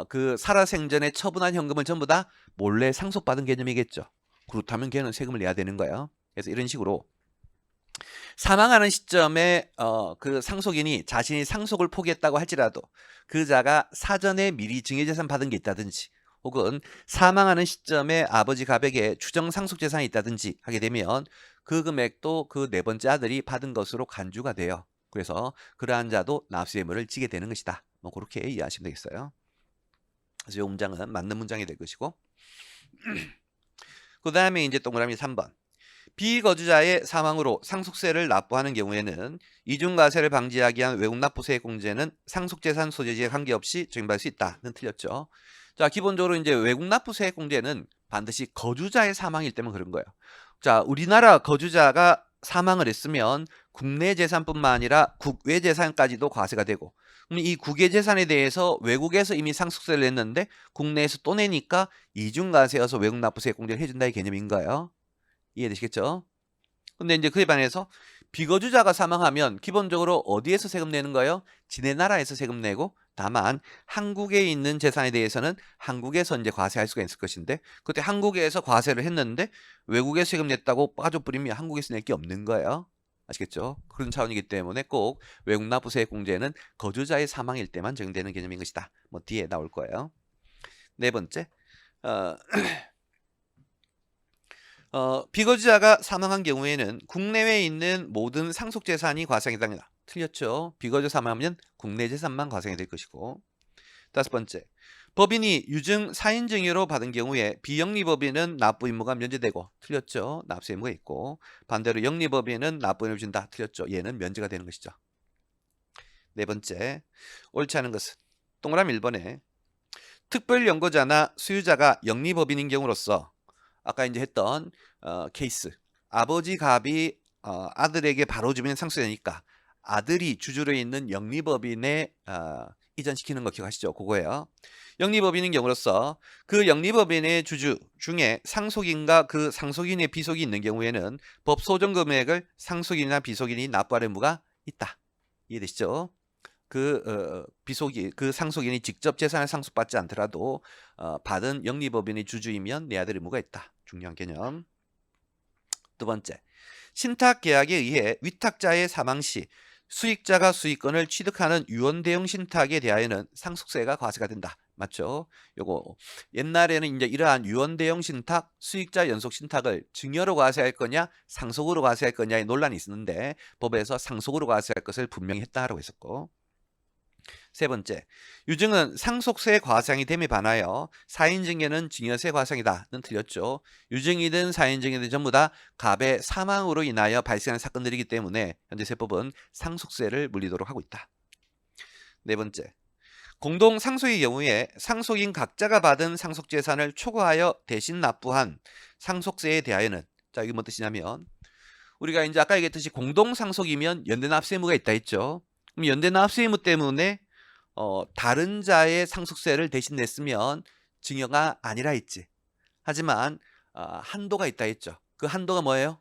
그 살아생전에 처분한 현금을 전부 다 몰래 상속받은 개념이겠죠. 그렇다면 걔는 세금을 내야 되는 거예요. 그래서 이런 식으로 사망하는 시점에 그 상속인이 자신이 상속을 포기했다고 할지라도 그 자가 사전에 미리 증여재산 받은 게 있다든지 혹은 사망하는 시점에 아버지 갑에게 추정 상속재산이 있다든지 하게 되면 그 금액도 그 4번째 아들이 받은 것으로 간주가 돼요. 그래서 그러한 자도 납세 의무를 지게 되는 것이다. 뭐 그렇게 이해하시면 되겠어요. 그래서 이 문장은 맞는 문장이 될 것이고 그 다음에 이제 동그라미 3번 비거주자의 사망으로 상속세를 납부하는 경우에는 이중과세를 방지하기 위한 외국납부세액 공제는 상속재산 소재지에 관계없이 적용받을 수 있다는 틀렸죠. 자, 기본적으로 이제 외국납부세액 공제는 반드시 거주자의 사망일 때만 그런 거예요. 자, 우리나라 거주자가 사망을 했으면 국내 재산뿐만 아니라 국외 재산까지도 과세가 되고 그럼 이 국외 재산에 대해서 외국에서 이미 상속세를 냈는데 국내에서 또 내니까 이중과세여서 외국납부세액 공제를 해준다 이 개념인 거예요. 이해되시겠죠? 근데 이제 그에 반해서 비거주자가 사망하면 기본적으로 어디에서 세금 내는 거예요? 지네 나라에서 세금 내고 다만 한국에 있는 재산에 대해서는 한국에서 이제 과세할 수가 있을 것인데 그때 한국에서 과세를 했는데 외국에 세금 냈다고 빠져버리면 한국에서 낼 게 없는 거예요. 아시겠죠? 그런 차원이기 때문에 꼭 외국납부세액 공제는 거주자의 사망일 때만 적용되는 개념인 것이다. 뭐 뒤에 나올 거예요. 4번째 비거주자가 사망한 경우에는 국내외에 있는 모든 상속재산이 과세에 해당한다. 틀렸죠. 비거주 사망하면 국내 재산만 과세가 될 것이고 5번째 법인이 유증 사인증여로 받은 경우에 비영리법인은 납부 의무가 면제되고 틀렸죠. 납세 의무가 있고 반대로 영리법인은 납부 의무를 준다. 틀렸죠. 얘는 면제가 되는 것이죠. 4번째 옳지 않은 것은 동그라미 1번에 특별연고자나 수유자가 영리법인인 경우로서 아까 이제 했던 케이스 아버지 갑이 아들에게 바로 주면 상속되니까 아들이 주주로 있는 영리법인에 이전시키는 거 기억하시죠? 그거예요. 영리법인인 경우로서 그 영리법인의 주주 중에 상속인과 그 상속인의 비속이 있는 경우에는 법 소정 금액을 상속인이나 비속인이 납부할 의무가 있다. 이해되시죠? 그 상속인이 직접 재산을 상속받지 않더라도 받은 영리법인의 주주이면 내야 될 의무가 있다. 중요한 개념. 2번째, 신탁계약에 의해 위탁자의 사망 시 수익자가 수익권을 취득하는 유언대용 신탁에 대하여는 상속세가 과세가 된다. 맞죠? 요거 옛날에는 이제 이러한 유언대용 신탁, 수익자 연속 신탁을 증여로 과세할 거냐, 상속으로 과세할 거냐의 논란이 있었는데 법에서 상속으로 과세할 것을 분명히 했다라고 했었고 세 번째, 유증은 상속세 과세상이 됨에 반하여 사인증여는 증여세 과세상이다는 틀렸죠. 유증이든 사인증여든 전부 다 갑의 사망으로 인하여 발생한 사건들이기 때문에 현재 세법은 상속세를 물리도록 하고 있다. 네 번째, 공동 상속의 경우에 상속인 각자가 받은 상속재산을 초과하여 대신 납부한 상속세에 대하여는, 자, 이게 뭔 뜻이냐면 우리가 이제 아까 얘기했듯이 공동 상속이면 연대납세 의무가 있다 했죠. 그럼 연대납세 의무 때문에 다른 자의 상속세를 대신 냈으면 증여가 아니라 했지. 하지만 한도가 있다 했죠. 그 한도가 뭐예요?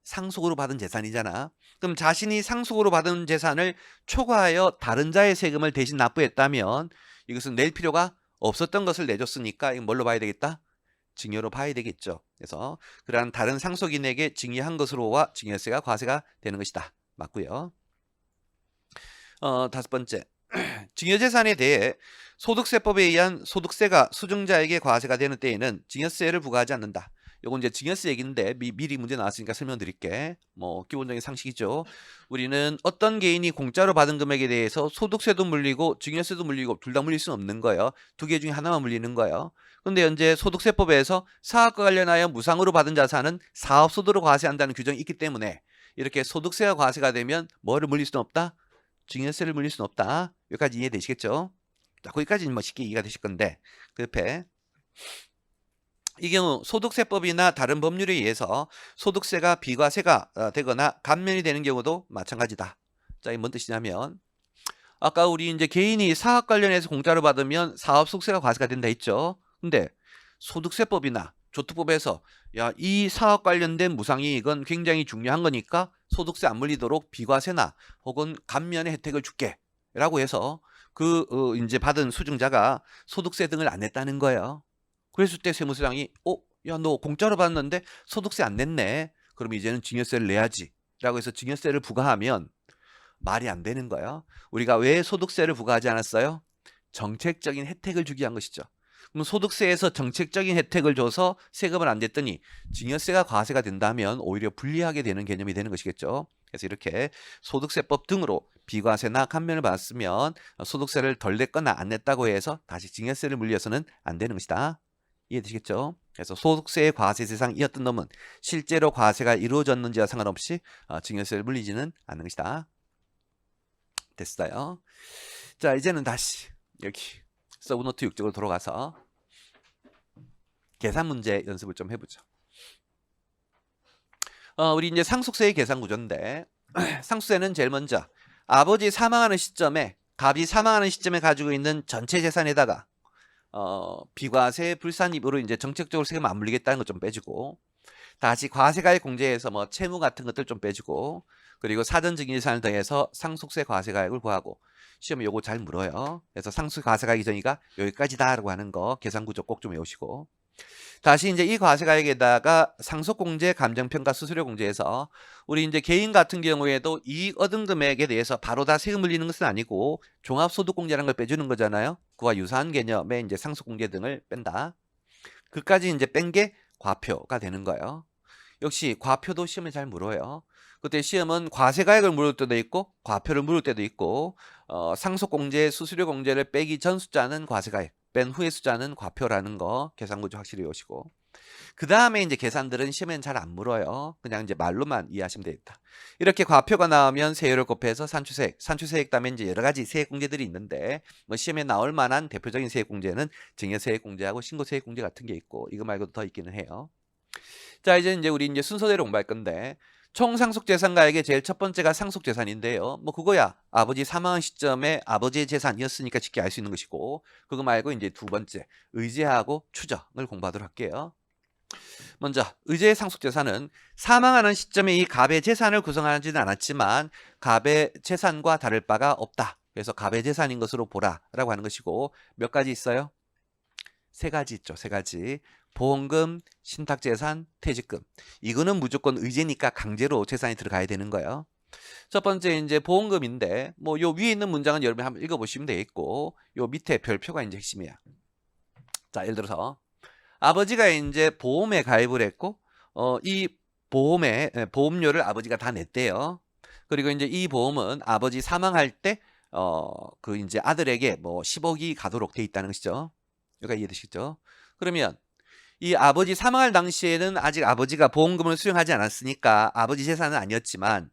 상속으로 받은 재산이잖아. 그럼 자신이 상속으로 받은 재산을 초과하여 다른 자의 세금을 대신 납부했다면 이것은 낼 필요가 없었던 것을 내줬으니까 이건 뭘로 봐야 되겠다? 증여로 봐야 되겠죠. 그래서 그러한 다른 상속인에게 증여한 것으로와 증여세가 과세가 되는 것이다. 맞고요. 다섯 번째, 증여재산에 대해 소득세법에 의한 소득세가 수증자에게 과세가 되는 때에는 증여세를 부과하지 않는다. 요건 이제 증여세 얘기인데 미리 문제 나왔으니까 설명드릴게. 뭐 기본적인 상식이죠. 우리는 어떤 개인이 공짜로 받은 금액에 대해서 소득세도 물리고 증여세도 물리고 둘 다 물릴 수는 없는 거예요. 두 개 중에 하나만 물리는 거예요. 근데 현재 소득세법에서 사업과 관련하여 무상으로 받은 자산은 사업소득으로 과세한다는 규정이 있기 때문에 이렇게 소득세가 과세가 되면 뭐를 물릴 수는 없다? 증여세를 물릴 수는 없다. 여기까지 이해되시겠죠? 자, 거기까지는 뭐 쉽게 이해가 되실 건데 그 옆에 이 경우 소득세법이나 다른 법률에 의해서 소득세가 비과세가 되거나 감면이 되는 경우도 마찬가지다. 자, 이게 뭔 뜻이냐면 아까 우리 이제 개인이 사업 관련해서 공짜로 받으면 사업 속세가 과세가 된다 했죠. 근데 소득세법이나 조특법에서 야, 이 사업 관련된 무상이익은 굉장히 중요한 거니까 소득세 안 물리도록 비과세나 혹은 감면의 혜택을 줄게 라고 해서 이제 받은 수증자가 소득세 등을 안 냈다는 거예요. 그랬을 때 세무서장이 야, 너 공짜로 받았는데 소득세 안 냈네. 그럼 이제는 증여세를 내야지 라고 해서 증여세를 부과하면 말이 안 되는 거예요. 우리가 왜 소득세를 부과하지 않았어요? 정책적인 혜택을 주기 위한 것이죠. 그럼 소득세에서 정책적인 혜택을 줘서 세금을 안 냈더니 증여세가 과세가 된다면 오히려 불리하게 되는 개념이 되는 것이겠죠. 그래서 이렇게 소득세법 등으로 비과세나 감면을 받았으면 소득세를 덜 냈거나 안 냈다고 해서 다시 증여세를 물려서는 안 되는 것이다. 이해되시겠죠? 그래서 소득세의 과세 대상이었던 놈은 실제로 과세가 이루어졌는지와 상관없이 증여세를 물리지는 않는 것이다. 됐어요. 자, 이제는 다시 여기 서브노트 6쪽으로 돌아가서 계산 문제 연습을 좀 해보죠. 우리 이제 상속세의 계산 구조인데 상속세는 제일 먼저 아버지 사망하는 시점에 갑이 사망하는 시점에 가지고 있는 전체 재산에다가 비과세 불산입으로 이제 정책적으로 세금 안 물리겠다는 것 좀 빼주고 다시 과세가액 공제해서 뭐 채무 같은 것들 좀 빼주고 그리고 사전 증여재산을 더해서 상속세 과세가액을 구하고 시험에 요거 잘 물어요. 그래서 상속세 과세가액 정의가 여기까지다라고 하는 거 계산 구조 꼭 좀 외우시고 다시 이제 이 과세가액에다가 상속공제, 감정평가, 수수료 공제해서 우리 이제 개인 같은 경우에도 이익 얻은 금액에 대해서 바로 다 세금 물리는 것은 아니고 종합소득공제라는 걸 빼주는 거잖아요. 그와 유사한 개념의 이제 상속공제 등을 뺀다. 그까지 이제 뺀 게 과표가 되는 거예요. 역시 과표도 시험에 잘 물어요. 그때 시험은 과세가액을 물을 때도 있고 과표를 물을 때도 있고 상속공제, 수수료 공제를 빼기 전 숫자는 과세가액, 뺀 후의 숫자는 과표라는 거 계산구조 확실히 외우시고 그 다음에 이제 계산들은 시험에는 잘 안 물어요. 그냥 이제 말로만 이해하시면 되겠다. 이렇게 과표가 나오면 세율을 곱해서 산출세액, 산출세액 다음에 이제 여러 가지 세액 공제들이 있는데 뭐 시험에 나올 만한 대표적인 세액 공제는 증여세액 공제하고 신고세액 공제 같은 게 있고 이거 말고도 더 있기는 해요. 자, 이제 우리 이제 순서대로 공부할 건데 총 상속재산가액의 제일 첫 번째가 상속재산인데요. 뭐 그거야 아버지 사망 시점에 아버지의 재산이었으니까 쉽게 알 수 있는 것이고 그거 말고 이제 두 번째 의제하고 추정을 공부하도록 할게요. 먼저 의제의 상속재산은 사망하는 시점에 이 갑의 재산을 구성하지는 않았지만 갑의 재산과 다를 바가 없다. 그래서 갑의 재산인 것으로 보라라고 하는 것이고 몇 가지 있어요? 세 가지 있죠. 세 가지. 보험금, 신탁재산, 퇴직금. 이거는 무조건 의제니까 강제로 재산이 들어가야 되는 거예요. 첫 번째 이제 보험금인데 뭐 요 위에 있는 문장은 여러분이 한번 읽어보시면 되겠고 요 밑에 별표가 이제 핵심이야. 자, 예를 들어서 아버지가 이제 보험에 가입을 했고 이 보험료를 아버지가 다 냈대요. 그리고 이제 이 보험은 아버지 사망할 때 그 이제 아들에게 뭐 10억이 가도록 돼 있다는 것이죠. 여기가 이해되시죠? 그러면 이 아버지 사망할 당시에는 아직 아버지가 보험금을 수령하지 않았으니까 아버지 재산은 아니었지만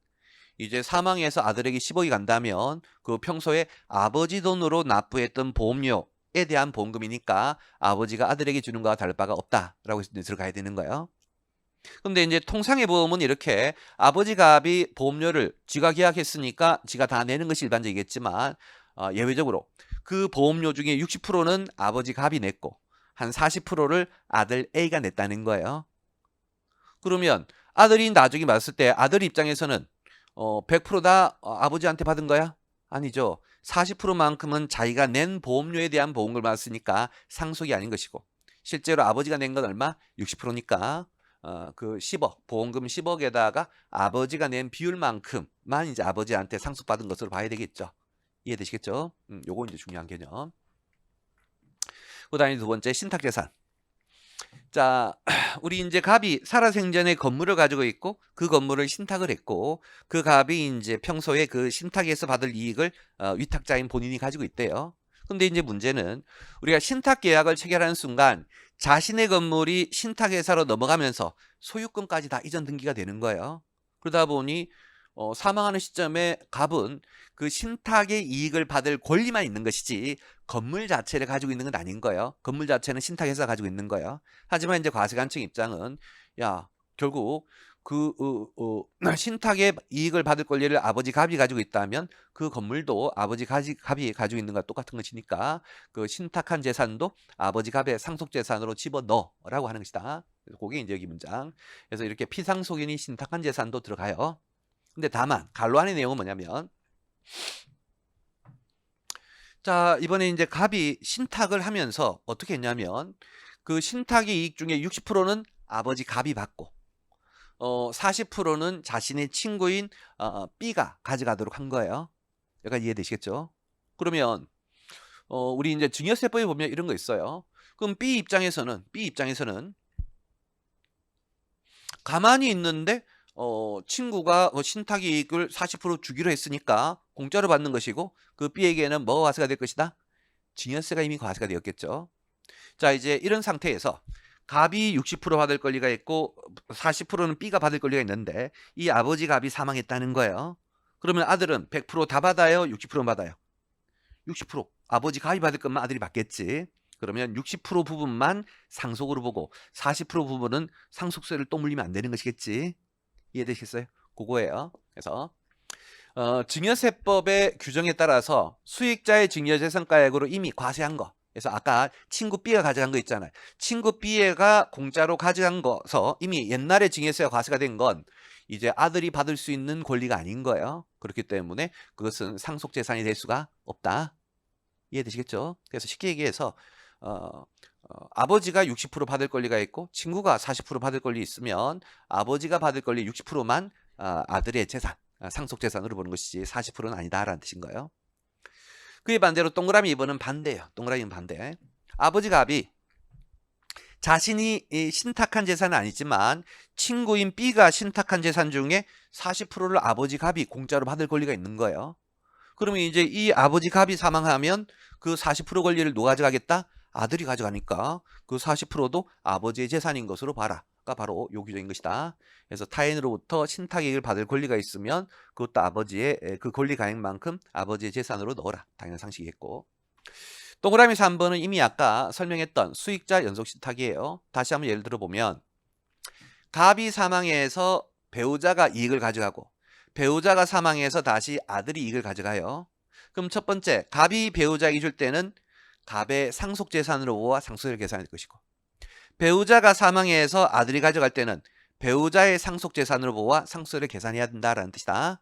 이제 사망해서 아들에게 10억이 간다면 그 평소에 아버지 돈으로 납부했던 보험료에 대한 보험금이니까 아버지가 아들에게 주는 거와 다를 바가 없다라고 들어가야 되는 거예요. 근데 이제 통상의 보험은 이렇게 아버지 갑이 보험료를 지가 계약했으니까 지가 다 내는 것이 일반적이겠지만 예외적으로 그 보험료 중에 60%는 아버지 갑이 냈고 한 40%를 아들 A가 냈다는 거예요. 그러면 아들이 나중에 봤을 때 아들 입장에서는 100%다 아버지한테 받은 거야? 아니죠. 40%만큼은 자기가 낸 보험료에 대한 보험금을 받았으니까 상속이 아닌 것이고 실제로 아버지가 낸 건 얼마? 60%니까 그 10억, 보험금 10억에다가 아버지가 낸 비율만큼만 이제 아버지한테 상속받은 것으로 봐야 되겠죠. 이해되시겠죠? 요거 이제 중요한 개념. 그 다음에 두 번째 신탁재산. 자, 우리 이제 갑이 살아생전에 건물을 가지고 있고 그 건물을 신탁을 했고 그 갑이 이제 평소에 그 신탁에서 받을 이익을 위탁자인 본인이 가지고 있대요. 근데 이제 문제는 우리가 신탁 계약을 체결하는 순간 자신의 건물이 신탁회사로 넘어가면서 소유권까지 다 이전 등기가 되는 거예요. 그러다 보니 사망하는 시점에 갑은 그 신탁의 이익을 받을 권리만 있는 것이지 건물 자체를 가지고 있는 건 아닌 거예요. 건물 자체는 신탁회사가 가지고 있는 거예요. 하지만 이제 과세관청 입장은 야 결국 그 신탁의 이익을 받을 권리를 아버지 갑이 가지고 있다면 그 건물도 아버지 갑이 가지고 있는 것과 똑같은 것이니까 그 신탁한 재산도 아버지 갑의 상속 재산으로 집어넣어라고 하는 것이다. 그게 이제 여기 문장. 그래서 이렇게 피상속인이 신탁한 재산도 들어가요. 근데 다만 갈로안의 내용은 뭐냐면 자 이번에 이제 갑이 신탁을 하면서 어떻게 했냐면 그 신탁의 이익 중에 60%는 아버지 갑이 받고 40%는 자신의 친구인 B가 가져가도록 한 거예요. 여기까지 이해되시겠죠? 그러면 우리 이제 증여세법에 보면 이런 거 있어요. 그럼 B 입장에서는 가만히 있는데 친구가 신탁 이익을 40% 주기로 했으니까 공짜로 받는 것이고 그 B에게는 뭐가 과세가 될 것이다? 증여세가 이미 과세가 되었겠죠. 자 이제 이런 상태에서 갑이 60% 받을 권리가 있고 40%는 B가 받을 권리가 있는데 이 아버지 갑이 사망했다는 거예요. 그러면 아들은 100% 다 받아요? 60% 받아요? 60%. 아버지 갑이 받을 것만 아들이 받겠지. 그러면 60% 부분만 상속으로 보고 40% 부분은 상속세를 또 물리면 안 되는 것이겠지. 이해되시겠어요? 그거예요. 그래서 증여세법의 규정에 따라서 수익자의 증여재산가액으로 이미 과세한 거. 그래서 아까 친구 B가 가져간 거 있잖아요. 친구 B가 공짜로 가져간 거서 이미 옛날에 증여세가 과세가 된 건 이제 아들이 받을 수 있는 권리가 아닌 거예요. 그렇기 때문에 그것은 상속재산이 될 수가 없다. 이해되시겠죠? 그래서 쉽게 얘기해서 아버지가 60% 받을 권리가 있고 친구가 40% 받을 권리 있으면 아버지가 받을 권리 60%만 아들의 재산, 상속재산으로 보는 것이지 40%는 아니다라는 뜻인 거예요. 그에 반대로 동그라미 2번은 반대예요. 동그라미는 반대. 아버지 갑이 자신이 신탁한 재산은 아니지만 친구인 B가 신탁한 재산 중에 40%를 아버지 갑이 공짜로 받을 권리가 있는 거예요. 그러면 이제 이 아버지 갑이 사망하면 그 40% 권리를 누가 가져가겠다? 아들이 가져가니까 그 40%도 아버지의 재산인 것으로 봐라가 바로 요 규정인 것이다. 그래서 타인으로부터 신탁이익을 받을 권리가 있으면 그것도 아버지의 그 권리 가액만큼 아버지의 재산으로 넣어라. 당연한 상식이겠고. 동그라미 3번은 이미 아까 설명했던 수익자 연속 신탁이에요. 다시 한번 예를 들어 보면 갑이 사망해서 배우자가 이익을 가져가고 배우자가 사망해서 다시 아들이 이익을 가져가요. 그럼 첫 번째 갑이 배우자에게 줄 때는 갑의 상속재산으로 보아 상속세를 계산할 것이고 배우자가 사망해서 아들이 가져갈 때는 배우자의 상속재산으로 보아 상속세를 계산해야 된다라는 뜻이다.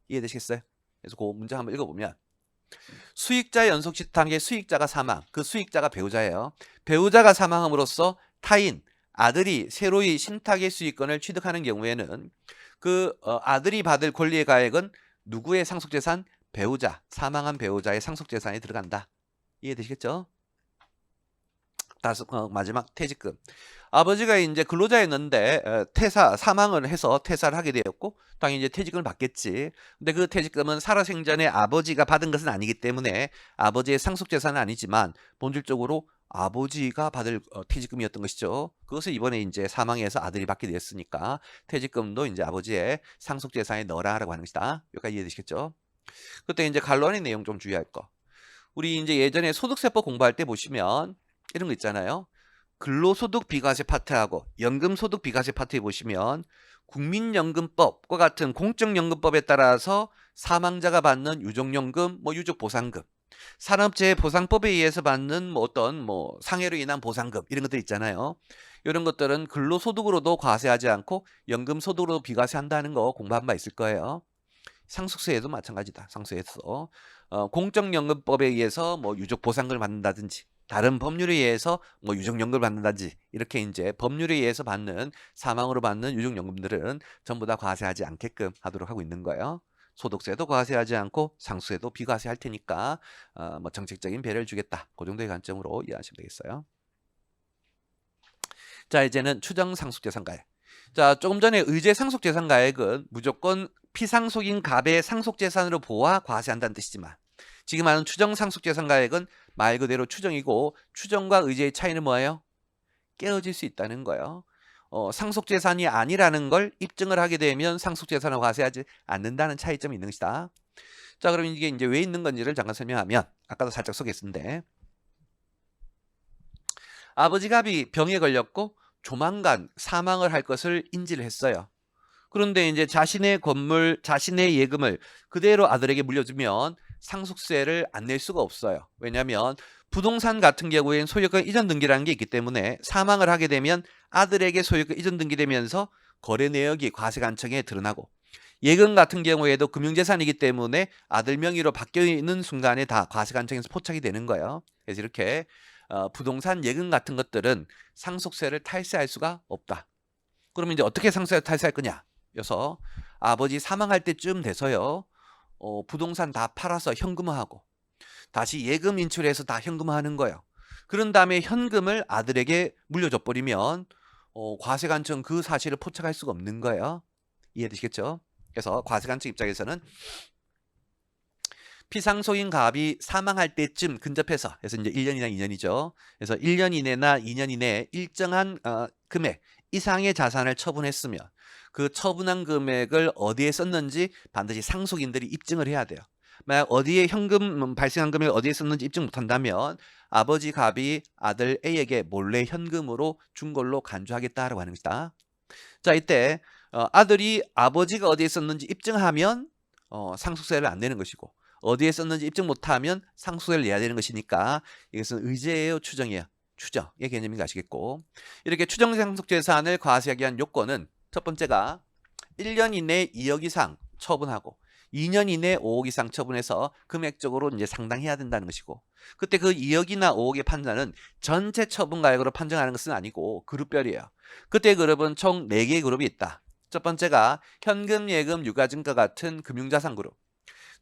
이해되시겠어요? 그래서 그 문제 한번 읽어보면 수익자 연속신탁의 수익자가 사망, 그 수익자가 배우자예요. 배우자가 사망함으로써 타인, 아들이 새로이 신탁의 수익권을 취득하는 경우에는 그 아들이 받을 권리의 가액은 누구의 상속재산? 배우자, 사망한 배우자의 상속재산에 들어간다. 이해되시겠죠? 마지막 퇴직금. 아버지가 이제 근로자였는데 사망을 해서 퇴사를 하게 되었고 당연히 이제 퇴직금을 받겠지. 근데 그 퇴직금은 살아생전에 아버지가 받은 것은 아니기 때문에 아버지의 상속재산은 아니지만 본질적으로 아버지가 받을 퇴직금이었던 것이죠. 그것을 이번에 이제 사망해서 아들이 받게 되었으니까 퇴직금도 이제 아버지의 상속재산에 넣어라라고 하는 것이다. 여기까지 이해되시겠죠? 그때 이제 간론의 내용 좀 주의할 거. 우리 이제 예전에 소득세법 공부할 때 보시면 이런 거 있잖아요. 근로소득 비과세 파트하고 연금소득 비과세 파트에 보시면 국민연금법과 같은 공적연금법에 따라서 사망자가 받는 유족연금, 유족보상금, 산업재해 보상법에 의해서 받는 어떤 상해로 인한 보상금 이런 것들 있잖아요. 이런 것들은 근로소득으로도 과세하지 않고 연금소득으로도 비과세한다는 거 공부한 바 있을 거예요. 상속세에도 마찬가지다. 상속세에서 공적연금법에 의해서 유족보상금을 받는다든지 다른 법률에 의해서 유족연금을 받는다든지 이렇게 이제 법률에 의해서 받는 사망으로 받는 유족연금들은 전부 다 과세하지 않게끔 하도록 하고 있는 거예요. 소득세도 과세하지 않고 상속세도 비과세할 테니까 정책적인 배려를 주겠다. 그 정도의 관점으로 이해하시면 되겠어요. 자, 이제는 추정 상속재산가액. 자, 조금 전에 의제 상속재산가액은 무조건 피상속인 갑의 상속재산으로 보아 과세한다는 뜻이지만 지금 하는 추정 상속재산가액은 말 그대로 추정이고 추정과 의제의 차이는 뭐예요? 깨어질 수 있다는 거예요. 상속재산이 아니라는 걸 입증을 하게 되면 상속재산을 과세하지 않는다는 차이점이 있는 것이다. 자, 그럼 이게 이제 왜 있는 건지를 잠깐 설명하면 아까도 살짝 소개했는데 아버지 갑이 병에 걸렸고 조만간 사망을 할 것을 인지를 했어요. 그런데 이제 자신의 건물, 자신의 예금을 그대로 아들에게 물려주면 상속세를 안 낼 수가 없어요. 왜냐하면 부동산 같은 경우에는 소유권 이전 등기라는 게 있기 때문에 사망을 하게 되면 아들에게 소유권 이전 등기되면서 거래 내역이 과세관청에 드러나고 예금 같은 경우에도 금융재산이기 때문에 아들 명의로 바뀌어 있는 순간에 다 과세관청에서 포착이 되는 거예요. 그래서 이렇게 부동산 예금 같은 것들은 상속세를 탈세할 수가 없다. 그러면 이제 어떻게 상속세를 탈세할 거냐? 그래서 아버지 사망할 때쯤 돼서요. 부동산 다 팔아서 현금화하고 다시 예금 인출해서 다 현금화하는 거예요. 그런 다음에 현금을 아들에게 물려줘 버리면 과세관청 그 사실을 포착할 수가 없는 거예요. 이해되시겠죠? 그래서 과세관청 입장에서는 피상속인 갑이 사망할 때쯤 근접해서 그래서 이제 1년이나 2년이죠. 그래서 1년 이내나 2년 이내에 일정한 금액 이상의 자산을 처분했으면 그 처분한 금액을 어디에 썼는지 반드시 상속인들이 입증을 해야 돼요. 만약 어디에 현금 발생한 금액을 어디에 썼는지 입증 못한다면 아버지 갑이 아들 A에게 몰래 현금으로 준 걸로 간주하겠다라고 하는 것이다. 자, 이때 아들이 아버지가 어디에 썼는지 입증하면 상속세를 안 내는 것이고 어디에 썼는지 입증 못하면 상속세를 내야 되는 것이니까 이것은 의제예요, 추정이에요? 추정의 개념인지 아시겠고 이렇게 추정 상속재산을 과세하기 위한 요건은 첫 번째가 1년 이내 2억 이상 처분하고 2년 이내 5억 이상 처분해서 금액적으로 이제 상당해야 된다는 것이고 그때 그 2억이나 5억의 판단은 전체 처분가액으로 판정하는 것은 아니고 그룹별이에요. 그때 그룹은 총 4개의 그룹이 있다. 첫 번째가 현금, 예금, 유가증과 같은 금융자산 그룹.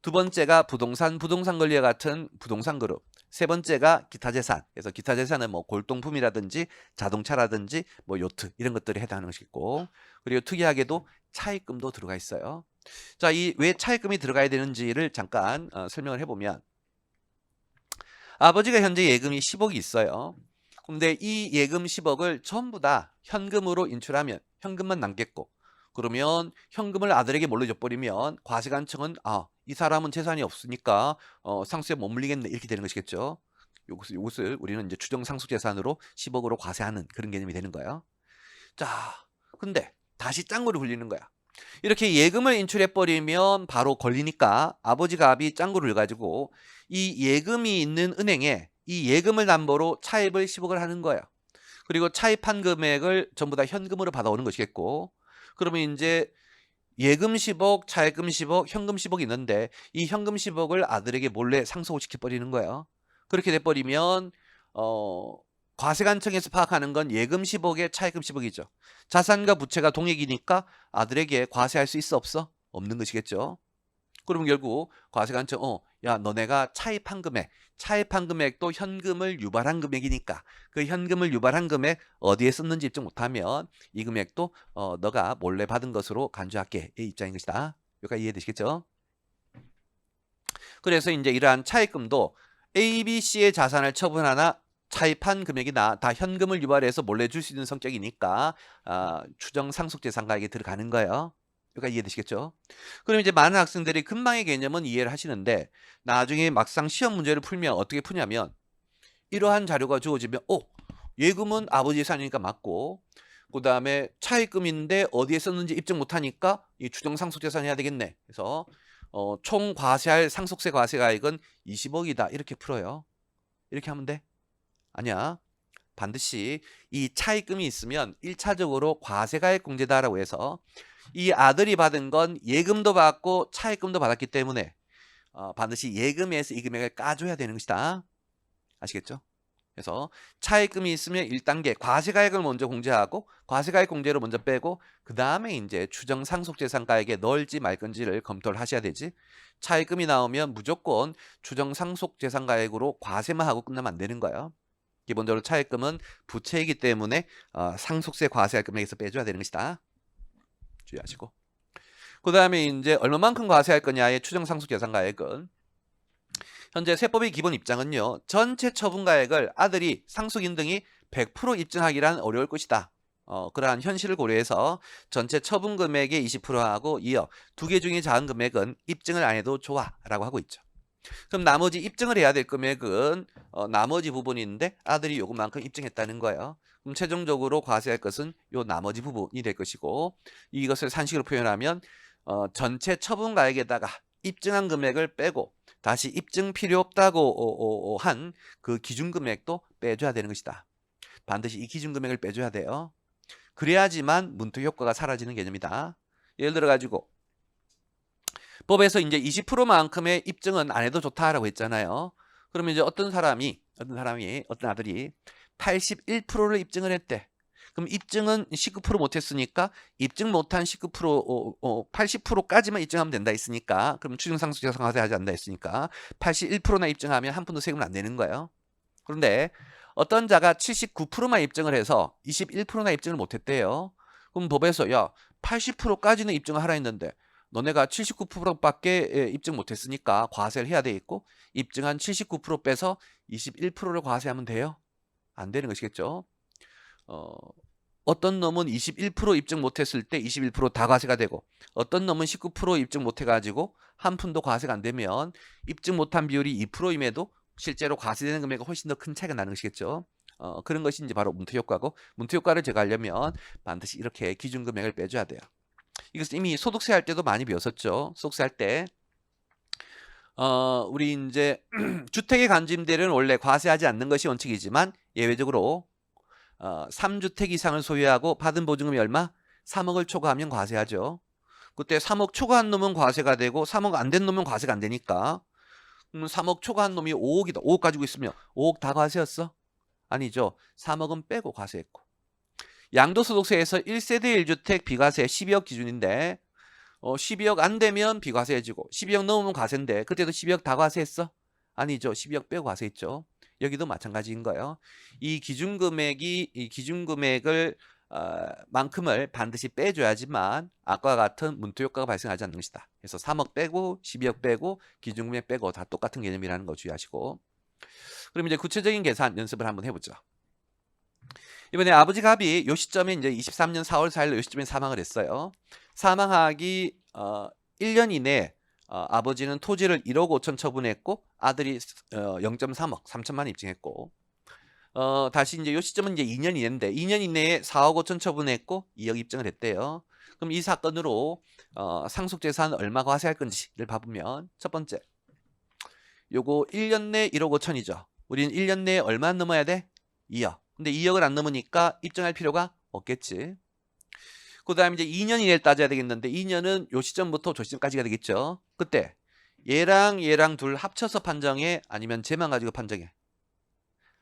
두 번째가 부동산 권리와 같은 부동산 그룹. 세 번째가 기타 재산. 그래서 기타 재산은 골동품이라든지 자동차라든지 요트 이런 것들이 해당하는 것이고 그리고 특이하게도 차입금도 들어가 있어요. 자, 이 왜 차입금이 들어가야 되는지를 잠깐 설명을 해보면 아버지가 현재 예금이 10억이 있어요. 근데 이 예금 10억을 전부 다 현금으로 인출하면 현금만 남겠고 그러면 현금을 아들에게 몰래 줘버리면 과세관청은 이 사람은 재산이 없으니까 상속세 못 물리겠네 이렇게 되는 것이겠죠. 이것을 우리는 이제 추정 상속재산으로 10억으로 과세하는 그런 개념이 되는 거예요. 자, 근데 다시 짱구를 굴리는 거야. 이렇게 예금을 인출해버리면 바로 걸리니까 아버지 갑이 짱구를 가지고 이 예금이 있는 은행에 이 예금을 담보로 차입을 10억을 하는 거예요. 그리고 차입한 금액을 전부 다 현금으로 받아오는 것이겠고 그러면 이제 예금 10억, 차입금 10억, 현금 10억이 있는데 이 현금 10억을 아들에게 몰래 상속을 시켜버리는 거예요. 그렇게 돼버리면 과세관청에서 파악하는 건 예금 10억에 차입금 10억이죠. 자산과 부채가 동액이니까 아들에게 과세할 수 있어 없어? 없는 것이겠죠. 그러면 결국 과세관청 야 너네가 차입한 금액도 현금을 유발한 금액이니까 그 현금을 유발한 금액 어디에 썼는지 입증 못하면 이 금액도 너가 몰래 받은 것으로 간주할게 이 입장인 것이다. 여기까지 이해되시겠죠? 그래서 이제 이러한 차입금도 A, B, C의 자산을 처분하나 차입한 금액이나 다 현금을 유발해서 몰래 줄 수 있는 성격이니까 추정 상속재산가액에 들어가는 거예요. 여기까지 이해되시겠죠? 그럼 이제 많은 학생들이 금방의 개념은 이해를 하시는데 나중에 막상 시험 문제를 풀면 어떻게 푸냐면 이러한 자료가 주어지면 예금은 아버지 예산이니까 맞고 그 다음에 차입금인데 어디에 썼는지 입증 못하니까 이 추정 상속재산 해야 되겠네. 그래서 총 과세할 상속세 과세가액은 20억이다 이렇게 풀어요. 이렇게 하면 돼? 아니야. 반드시 이 차입금이 있으면 1차적으로 과세가액 공제다라고 해서 이 아들이 받은 건 예금도 받고 차입금도 받았기 때문에 반드시 예금에서 이 금액을 까줘야 되는 것이다. 아시겠죠? 그래서 차입금이 있으면 1단계 과세가액을 먼저 공제하고 과세가액 공제를 먼저 빼고 그 다음에 이제 추정 상속재산가액에 넣을지 말 건지를 검토를 하셔야 되지. 차입금이 나오면 무조건 추정 상속재산가액으로 과세만 하고 끝나면 안 되는 거예요. 기본적으로 차입금은 부채이기 때문에 상속세 과세할 금액에서 빼줘야 되는 것이다. 주의하시고. 그 다음에 이제 얼마만큼 과세할 거냐의 추정 상속재산가액은 현재 세법의 기본 입장은요. 전체 처분가액을 아들이 상속인 등이 100% 입증하기란 어려울 것이다. 그러한 현실을 고려해서 전체 처분 금액의 20%하고 이어 두 개 중에 작은 금액은 입증을 안 해도 좋아 라고 하고 있죠. 그럼 나머지 입증을 해야 될 금액은 나머지 부분인데 아들이 요것만큼 입증했다는 거예요. 그럼 최종적으로 과세할 것은 요 나머지 부분이 될 것이고 이것을 산식으로 표현하면 전체 처분가액에다가 입증한 금액을 빼고 다시 입증 필요 없다고 한 그 기준금액도 빼줘야 되는 것이다. 반드시 이 기준금액을 빼줘야 돼요. 그래야지만 문투효과가 사라지는 개념이다. 예를 들어 가지고 법에서 이제 20%만큼의 입증은 안 해도 좋다라고 했잖아요. 그러면 이제 어떤 아들이 81%를 입증을 했대. 그럼 입증은 19% 못했으니까 입증 못한 19% 80%까지만 입증하면 된다 했으니까 그럼 추정상속재산과세 하지 않는다 했으니까 81%나 입증하면 한 푼도 세금을 안 내는 거예요. 그런데 어떤 자가 79%만 입증을 해서 21%나 입증을 못했대요. 그럼 법에서 야 80%까지는 입증을 하라 했는데 너네가 79%밖에 입증 못했으니까 과세를 해야 되겠고 입증한 79% 빼서 21%를 과세하면 돼요? 안 되는 것이겠죠. 어떤 놈은 21% 입증 못했을 때 21% 다 과세가 되고 어떤 놈은 19% 입증 못해가지고 한 푼도 과세가 안 되면 입증 못한 비율이 2%임에도 실제로 과세되는 금액이 훨씬 더 큰 차이가 나는 것이겠죠. 그런 것이 이제 바로 문투효과고 문투효과를 제거하려면 반드시 이렇게 기준금액을 빼줘야 돼요. 이것은 이미 소득세 할 때도 많이 배웠었죠. 소득세 할 때 우리 이제 주택의 간주임대료는 원래 과세하지 않는 것이 원칙이지만 예외적으로 3주택 이상을 소유하고 받은 보증금이 얼마? 3억을 초과하면 과세하죠. 그때 3억 초과한 놈은 과세가 되고 3억 안 된 놈은 과세가 안 되니까 3억 초과한 놈이 5억이다. 5억 가지고 있으면 5억 다 과세였어? 아니죠. 3억은 빼고 과세했고 양도소득세에서 1세대 1주택 비과세 12억 기준인데 12억 안 되면 비과세해지고 12억 넘으면 과세인데 그때도 12억 다 과세했어? 아니죠. 12억 빼고 과세했죠. 여기도 마찬가지인 거예요. 이 기준금액을 만큼을 반드시 빼줘야지만 아까와 같은 문투효과가 발생하지 않는 것이다. 그래서 3억 빼고 12억 빼고 기준금액 빼고 다 똑같은 개념이라는 거 주의하시고 그럼 이제 구체적인 계산 연습을 한번 해보죠. 이번에 아버지 갑이 요 시점에 이제 23년 4월 4일 요 시점에 사망을 했어요. 사망하기 1년 이내에 아버지는 토지를 1억 5천 처분했고 아들이 0.3억 3천만 입증했고 다시 이제 요 시점은 이제 2년 이내인데 2년 이내에 4억 5천 처분했고 2억 입증을 했대요. 그럼 이 사건으로 상속재산 얼마 과세할 건지를 봐보면 첫 번째 요거 1년 내 1억 5천이죠. 우리는 1년 내에 얼마 넘어야 돼? 2억. 근데 2억을 안 넘으니까 입증할 필요가 없겠지. 그 다음에 이제 2년 이내를 따져야 되겠는데 2년은 요 시점부터 저 시점까지가 되겠죠. 그때 얘랑 둘 합쳐서 판정해? 아니면 쟤만 가지고 판정해?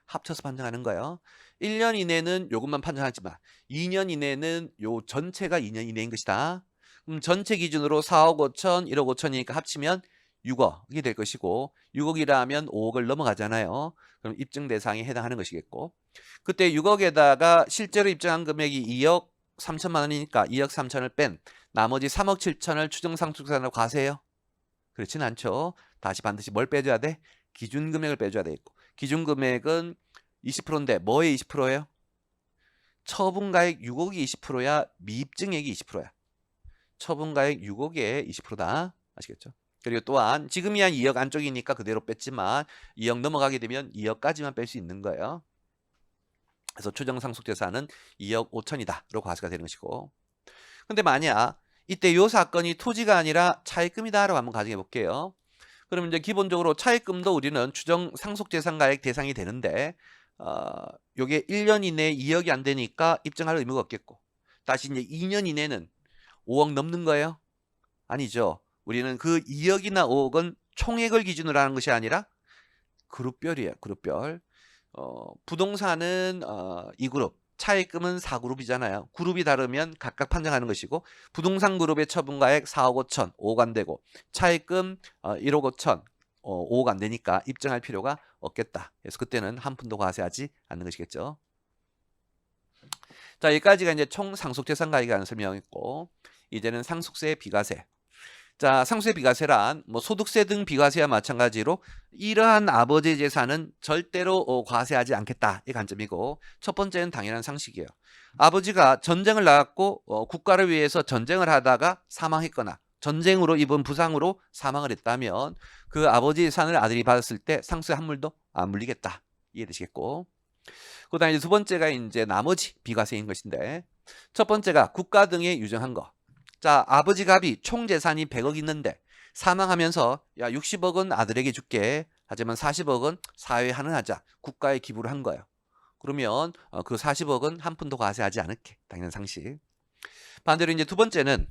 합쳐서 판정하는 거예요. 1년 이내는 요것만 판정하지만 2년 이내는 요 전체가 2년 이내인 것이다. 그럼 전체 기준으로 4억 5천, 1억 5천이니까 합치면 6억이 될 것이고 6억이라면 5억을 넘어가잖아요. 그럼 입증 대상에 해당하는 것이겠고 그때 6억에다가 실제로 입증한 금액이 2억 3천만 원이니까 2억 3천을 뺀 나머지 3억 7천을 추정상속세로 과세해요. 그렇진 않죠. 다시 반드시 뭘 빼줘야 돼? 기준금액을 빼줘야 되겠고 기준금액은 20%인데 뭐의 20%예요? 처분가액 6억이 20%야 미입증액이 20%야. 처분가액 6억의 20%다. 아시겠죠? 그리고 또한 지금이 한 2억 안쪽이니까 그대로 뺐지만 2억 넘어가게 되면 2억까지만 뺄 수 있는 거예요. 그래서 추정상속재산은 2억 5천이다. 로 과세가 되는 것이고 근데 만약 이때 이 사건이 토지가 아니라 차입금이다 라고 한번 가정해 볼게요. 그럼 이제 기본적으로 차입금도 우리는 추정상속재산가액 대상이 되는데 요게 1년 이내에 2억이 안 되니까 입증할 의무가 없겠고 다시 이제 2년 이내는 5억 넘는 거예요? 아니죠. 우리는 그 2억이나 5억은 총액을 기준으로 하는 것이 아니라 그룹별이에요. 그룹별. 부동산은 2그룹, 차입금은 4그룹이잖아요. 그룹이 다르면 각각 판정하는 것이고 부동산 그룹의 처분가액 4억 5천, 5억 안 되고 차입금 1억 5천, 5억 안 되니까 입증할 필요가 없겠다. 그래서 그때는 한 푼도 과세하지 않는 것이겠죠. 자, 여기까지가 이제 총 상속재산가액에 관한 설명이었고 이제는 상속세 비과세. 자, 상속세 비과세란 뭐 소득세 등 비과세와 마찬가지로 이러한 아버지의 재산은 절대로 과세하지 않겠다. 이 관점이고 첫 번째는 당연한 상식이에요. 아버지가 전쟁을 나갔고 국가를 위해서 전쟁을 하다가 사망했거나 전쟁으로 입은 부상으로 사망을 했다면 그 아버지 재산을 아들이 받았을 때 상속세 한 물도 안 물리겠다. 이해되시겠고 그다음에 두 번째가 이제 나머지 비과세인 것인데 첫 번째가 국가 등에 유정한 거. 자, 아버지 갑이 총 재산이 100억 있는데 사망하면서 야 60억은 아들에게 줄게. 하지만 40억은 사회에 환원하자. 국가에 기부를 한 거예요. 그러면 그 40억은 한 푼도 과세하지 않을게. 당연한 상식. 반대로 이제 두 번째는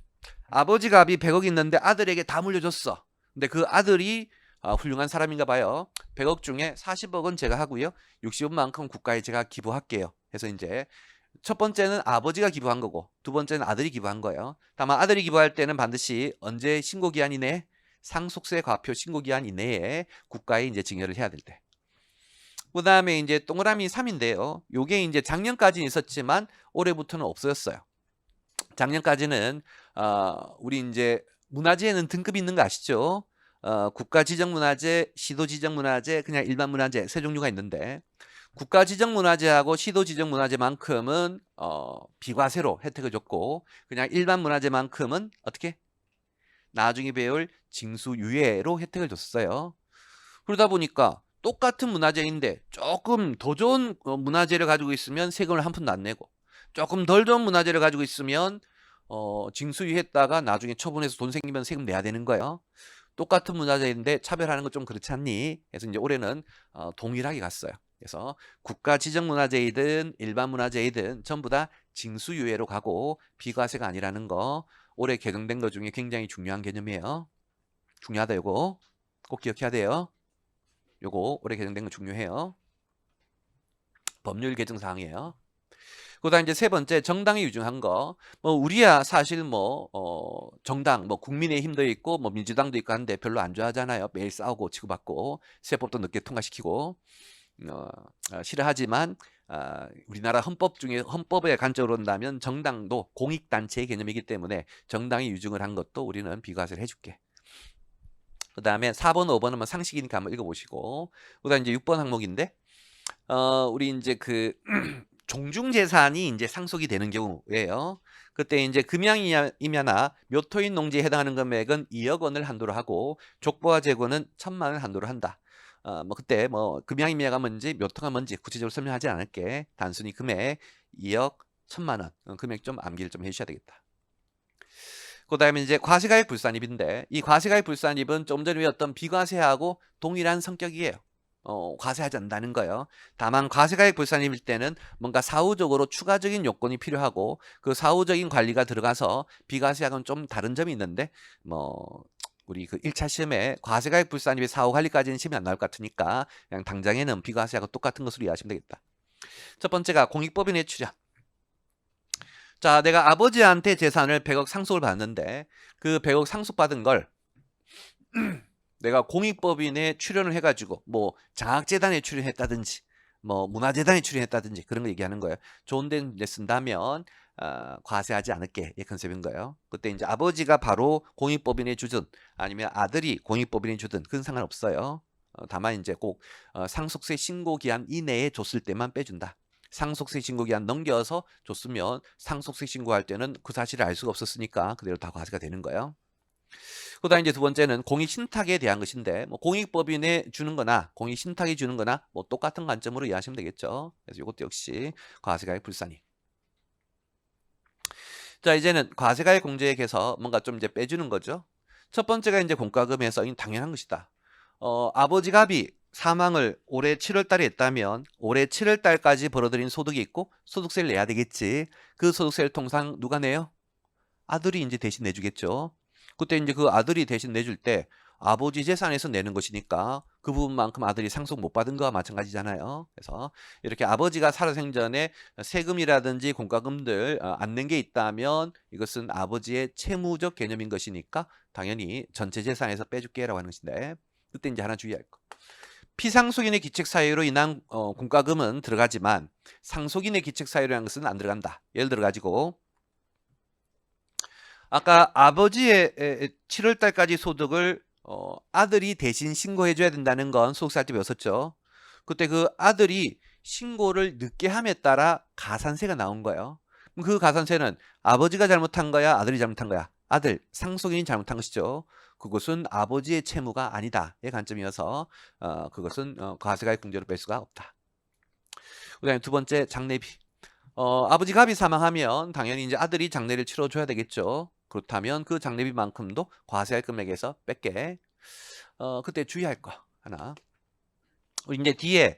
아버지 갑이 100억 있는데 아들에게 다 물려줬어. 근데 그 아들이 훌륭한 사람인가 봐요. 100억 중에 40억은 제가 하고요. 60억만큼 국가에 제가 기부할게요. 해서 이제 첫 번째는 아버지가 기부한 거고 두 번째는 아들이 기부한 거예요. 다만 아들이 기부할 때는 반드시 언제 신고기한 이내 상속세 과표 신고기한 이내에 국가에 이제 증여를 해야 될 때. 그 다음에 이제 동그라미 3인데요. 요게 이제 작년까지는 있었지만 올해부터는 없어졌어요. 작년까지는 우리 이제 문화재에는 등급이 있는 거 아시죠? 국가 지정 문화재, 시도 지정 문화재, 그냥 일반 문화재 세 종류가 있는데 국가 지정 문화재하고 시도 지정 문화재만큼은 비과세로 혜택을 줬고 그냥 일반 문화재만큼은 어떻게? 나중에 배울 징수유예로 혜택을 줬어요. 그러다 보니까 똑같은 문화재인데 조금 더 좋은 문화재를 가지고 있으면 세금을 한 푼도 안 내고 조금 덜 좋은 문화재를 가지고 있으면 징수유예했다가 나중에 처분해서 돈 생기면 세금 내야 되는 거예요. 똑같은 문화재인데 차별하는 건 좀 그렇지 않니? 그래서 이제 올해는 동일하게 갔어요. 그래서 국가 지정 문화재이든 일반 문화재이든 전부 다 징수유예로 가고 비과세가 아니라는 거 올해 개정된 것 중에 굉장히 중요한 개념이에요. 중요하다 요거 꼭 기억해야 돼요. 요거 올해 개정된 거 중요해요. 법률 개정 사항이에요. 그다음 이제 세 번째 정당이 유증한 거. 뭐 우리야 사실 뭐 정당 뭐 국민의힘도 있고 뭐 민주당도 있고 한데 별로 안 좋아하잖아요. 매일 싸우고 치고받고 세법도 늦게 통과시키고 싫어하지만 우리나라 헌법 중에 헌법의 관점으로 본다면 정당도 공익단체의 개념이기 때문에 정당이 유증을 한 것도 우리는 비과세를 해줄게. 그 다음에 4번, 5번은 뭐 상식이니까 한번 읽어보시고 그 다음 이제 6번 항목인데 우리 이제 그 종중재산이 이제 상속이 되는 경우예요. 그때 이제 금양임야나 묘토인 농지에 해당하는 금액은 2억 원을 한도로 하고 족보와 재고는 1,000만 원을 한도로 한다. 뭐 그때 뭐 금양임야가 뭔지 묘토가 뭔지 구체적으로 설명하지 않을게. 단순히 금액 2억 1,000만 원 금액 좀 암기를 좀 해주셔야 되겠다. 그 다음에 이제 과세가액 불산입인데 이 과세가액 불산입은 좀 전에 배웠던 비과세하고 동일한 성격이에요. 과세하지 않는다는 거예요. 다만 과세가액 불산입일 때는 뭔가 사후적으로 추가적인 요건이 필요하고 그 사후적인 관리가 들어가서 비과세하고는 좀 다른 점이 있는데 뭐 우리 그 1차 시험에 과세가액 불산입의 사후 관리까지는 시험이 안 나올 것 같으니까 그냥 당장에는 비과세하고 똑같은 것으로 이해하시면 되겠다. 첫 번째가 공익법인의 출연. 자, 내가 아버지한테 재산을 100억 상속을 받는데 그 100억 상속받은 걸 내가 공익법인에 출연을 해가지고 뭐 장학재단에 출연했다든지 뭐 문화재단에 출연했다든지 그런 거 얘기하는 거예요. 좋은 데 쓴다면 과세하지 않을게 이 컨셉인 거예요. 그때 이제 아버지가 바로 공익법인에 주든 아니면 아들이 공익법인에 주든 그건 상관없어요. 다만 이제 꼭 상속세 신고 기한 이내에 줬을 때만 빼준다. 상속세 신고 기한 넘겨서 줬으면 상속세 신고할 때는 그 사실을 알 수가 없었으니까 그대로 다 과세가 되는 거예요. 그다음 이제 두 번째는 공익 신탁에 대한 것인데 뭐 공익법인에 주는 거나 공익 신탁에 주는 거나 뭐 똑같은 관점으로 이해하시면 되겠죠. 그래서 이것도 역시 과세가액 불산이. 자, 이제는 과세가액 공제액에서 뭔가 좀 이제 빼주는 거죠. 첫 번째가 이제 공과금에서 당연한 것이다. 아버지 갑이 사망을 올해 7월 달에 했다면 올해 7월 달까지 벌어들인 소득이 있고 소득세를 내야 되겠지. 그 소득세를 통상 누가 내요? 아들이 이제 대신 내주겠죠. 그때 이제 그 아들이 대신 내줄 때 아버지 재산에서 내는 것이니까 그 부분만큼 아들이 상속 못 받은 거와 마찬가지잖아요. 그래서 이렇게 아버지가 살아생전에 세금이라든지 공과금들 안 낸 게 있다면 이것은 아버지의 채무적 개념인 것이니까 당연히 전체 재산에서 빼줄게라고 하는 것인데 그때 이제 하나 주의할 거. 피상속인의 기책사유로 인한 공과금은 들어가지만 상속인의 기책사유로 한 것은 안 들어간다. 예를 들어 가지고 아까 아버지의 7월 달까지 소득을 아들이 대신 신고해 줘야 된다는 건 소득세할 때 배웠었죠. 그때 그 아들이 신고를 늦게 함에 따라 가산세가 나온 거예요. 그럼 그 가산세는 아버지가 잘못한 거야, 아들이 잘못한 거야? 아들, 상속인이 잘못한 것이죠. 그것은 아버지의 채무가 아니다의 관점이어서 그것은 과세가액 공제로 뺄 수가 없다. 그다음에 두 번째 장례비. 아버지 갑이 사망하면 당연히 이제 아들이 장례를 치러줘야 되겠죠. 그렇다면 그 장례비만큼도 과세할 금액에서 뺄게. 그때 주의할 거 하나. 우리 이제 뒤에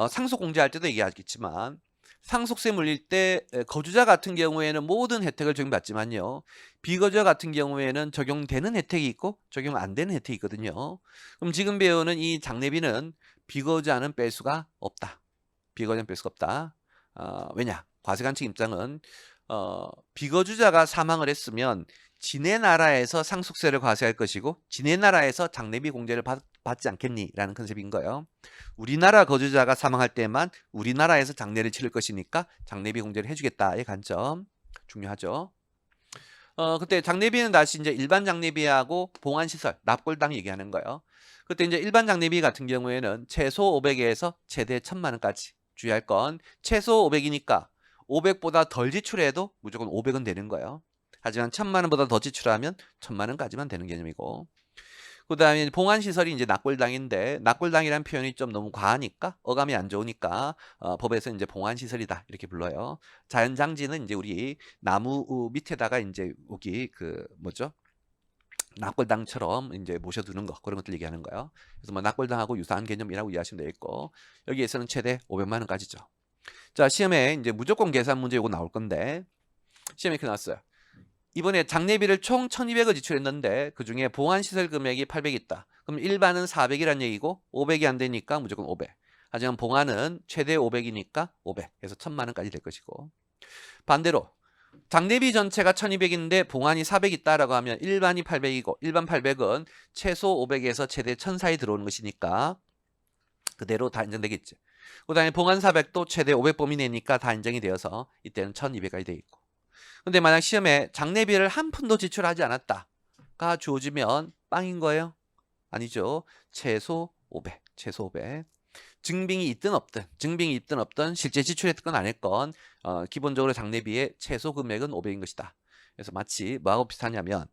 상속 공제할 때도 얘기하겠지만 상속세 물릴 때 거주자 같은 경우에는 모든 혜택을 적용받지만요. 비거주자 같은 경우에는 적용되는 혜택이 있고 적용 안 되는 혜택이 있거든요. 그럼 지금 배우는 이 장례비는 비거주자는 뺄 수가 없다. 비거주자는 뺄 수가 없다. 왜냐? 과세관측 입장은 비거주자가 사망을 했으면 지네 나라에서 상속세를 과세할 것이고 지네 나라에서 장례비 공제를 받지 않겠니라는 컨셉인 거예요. 우리나라 거주자가 사망할 때만 우리나라에서 장례를 치를 것이니까 장례비 공제를 해주겠다의 관점 중요하죠. 그때 장례비는 다시 이제 일반 장례비하고 봉안시설, 납골당 얘기하는 거예요. 그때 이제 일반 장례비 같은 경우에는 최소 500에서 최대 1000만 원까지 주의할 건 최소 500이니까 500보다 덜 지출해도 무조건 500은 되는 거예요. 하지만 1000만 원보다 더 지출하면 1000만 원까지만 되는 개념이고. 그 다음에 봉안시설이 이제 납골당인데 납골당이라는 표현이 좀 너무 과하니까 어감이 안 좋으니까 법에서 이제 봉안시설이다 이렇게 불러요. 자연장지는 이제 우리 나무 밑에다가 이제 여기 그 뭐죠? 납골당처럼 이제 모셔두는 거 그런 것들 얘기하는 거예요. 그래서 뭐 납골당하고 유사한 개념이라고 이해하시면 되겠고 여기에서는 최대 500만 원까지죠. 자, 시험에 이제 무조건 계산 문제 이거 나올 건데 시험에 이렇게 나왔어요. 이번에 장례비를 총 1200을 지출했는데 그중에 봉안시설 금액이 800 있다. 그럼 일반은 400이란 얘기고 500이 안 되니까 무조건 500. 하지만 봉안은 최대 500이니까 500. 그래서 1000만 원까지 될 것이고. 반대로 장례비 전체가 1200인데 봉안이 400 있다라고 하면 일반이 800이고 일반 800은 최소 500에서 최대 1000 사이 들어오는 것이니까 그대로 다 인정되겠지. 그 다음에 봉안 400도 최대 500 범위 내니까 다 인정이 되어서 이때는 1200까지 돼 있고. 근데 만약 시험에 장례비를 한 푼도 지출하지 않았다가 주어지면 빵인 거예요? 아니죠. 최소 500, 최소 500. 증빙이 있든 없든 실제 지출했건 안 했건 기본적으로 장례비의 최소 금액은 500인 것이다. 그래서 마치 뭐하고 비슷하냐면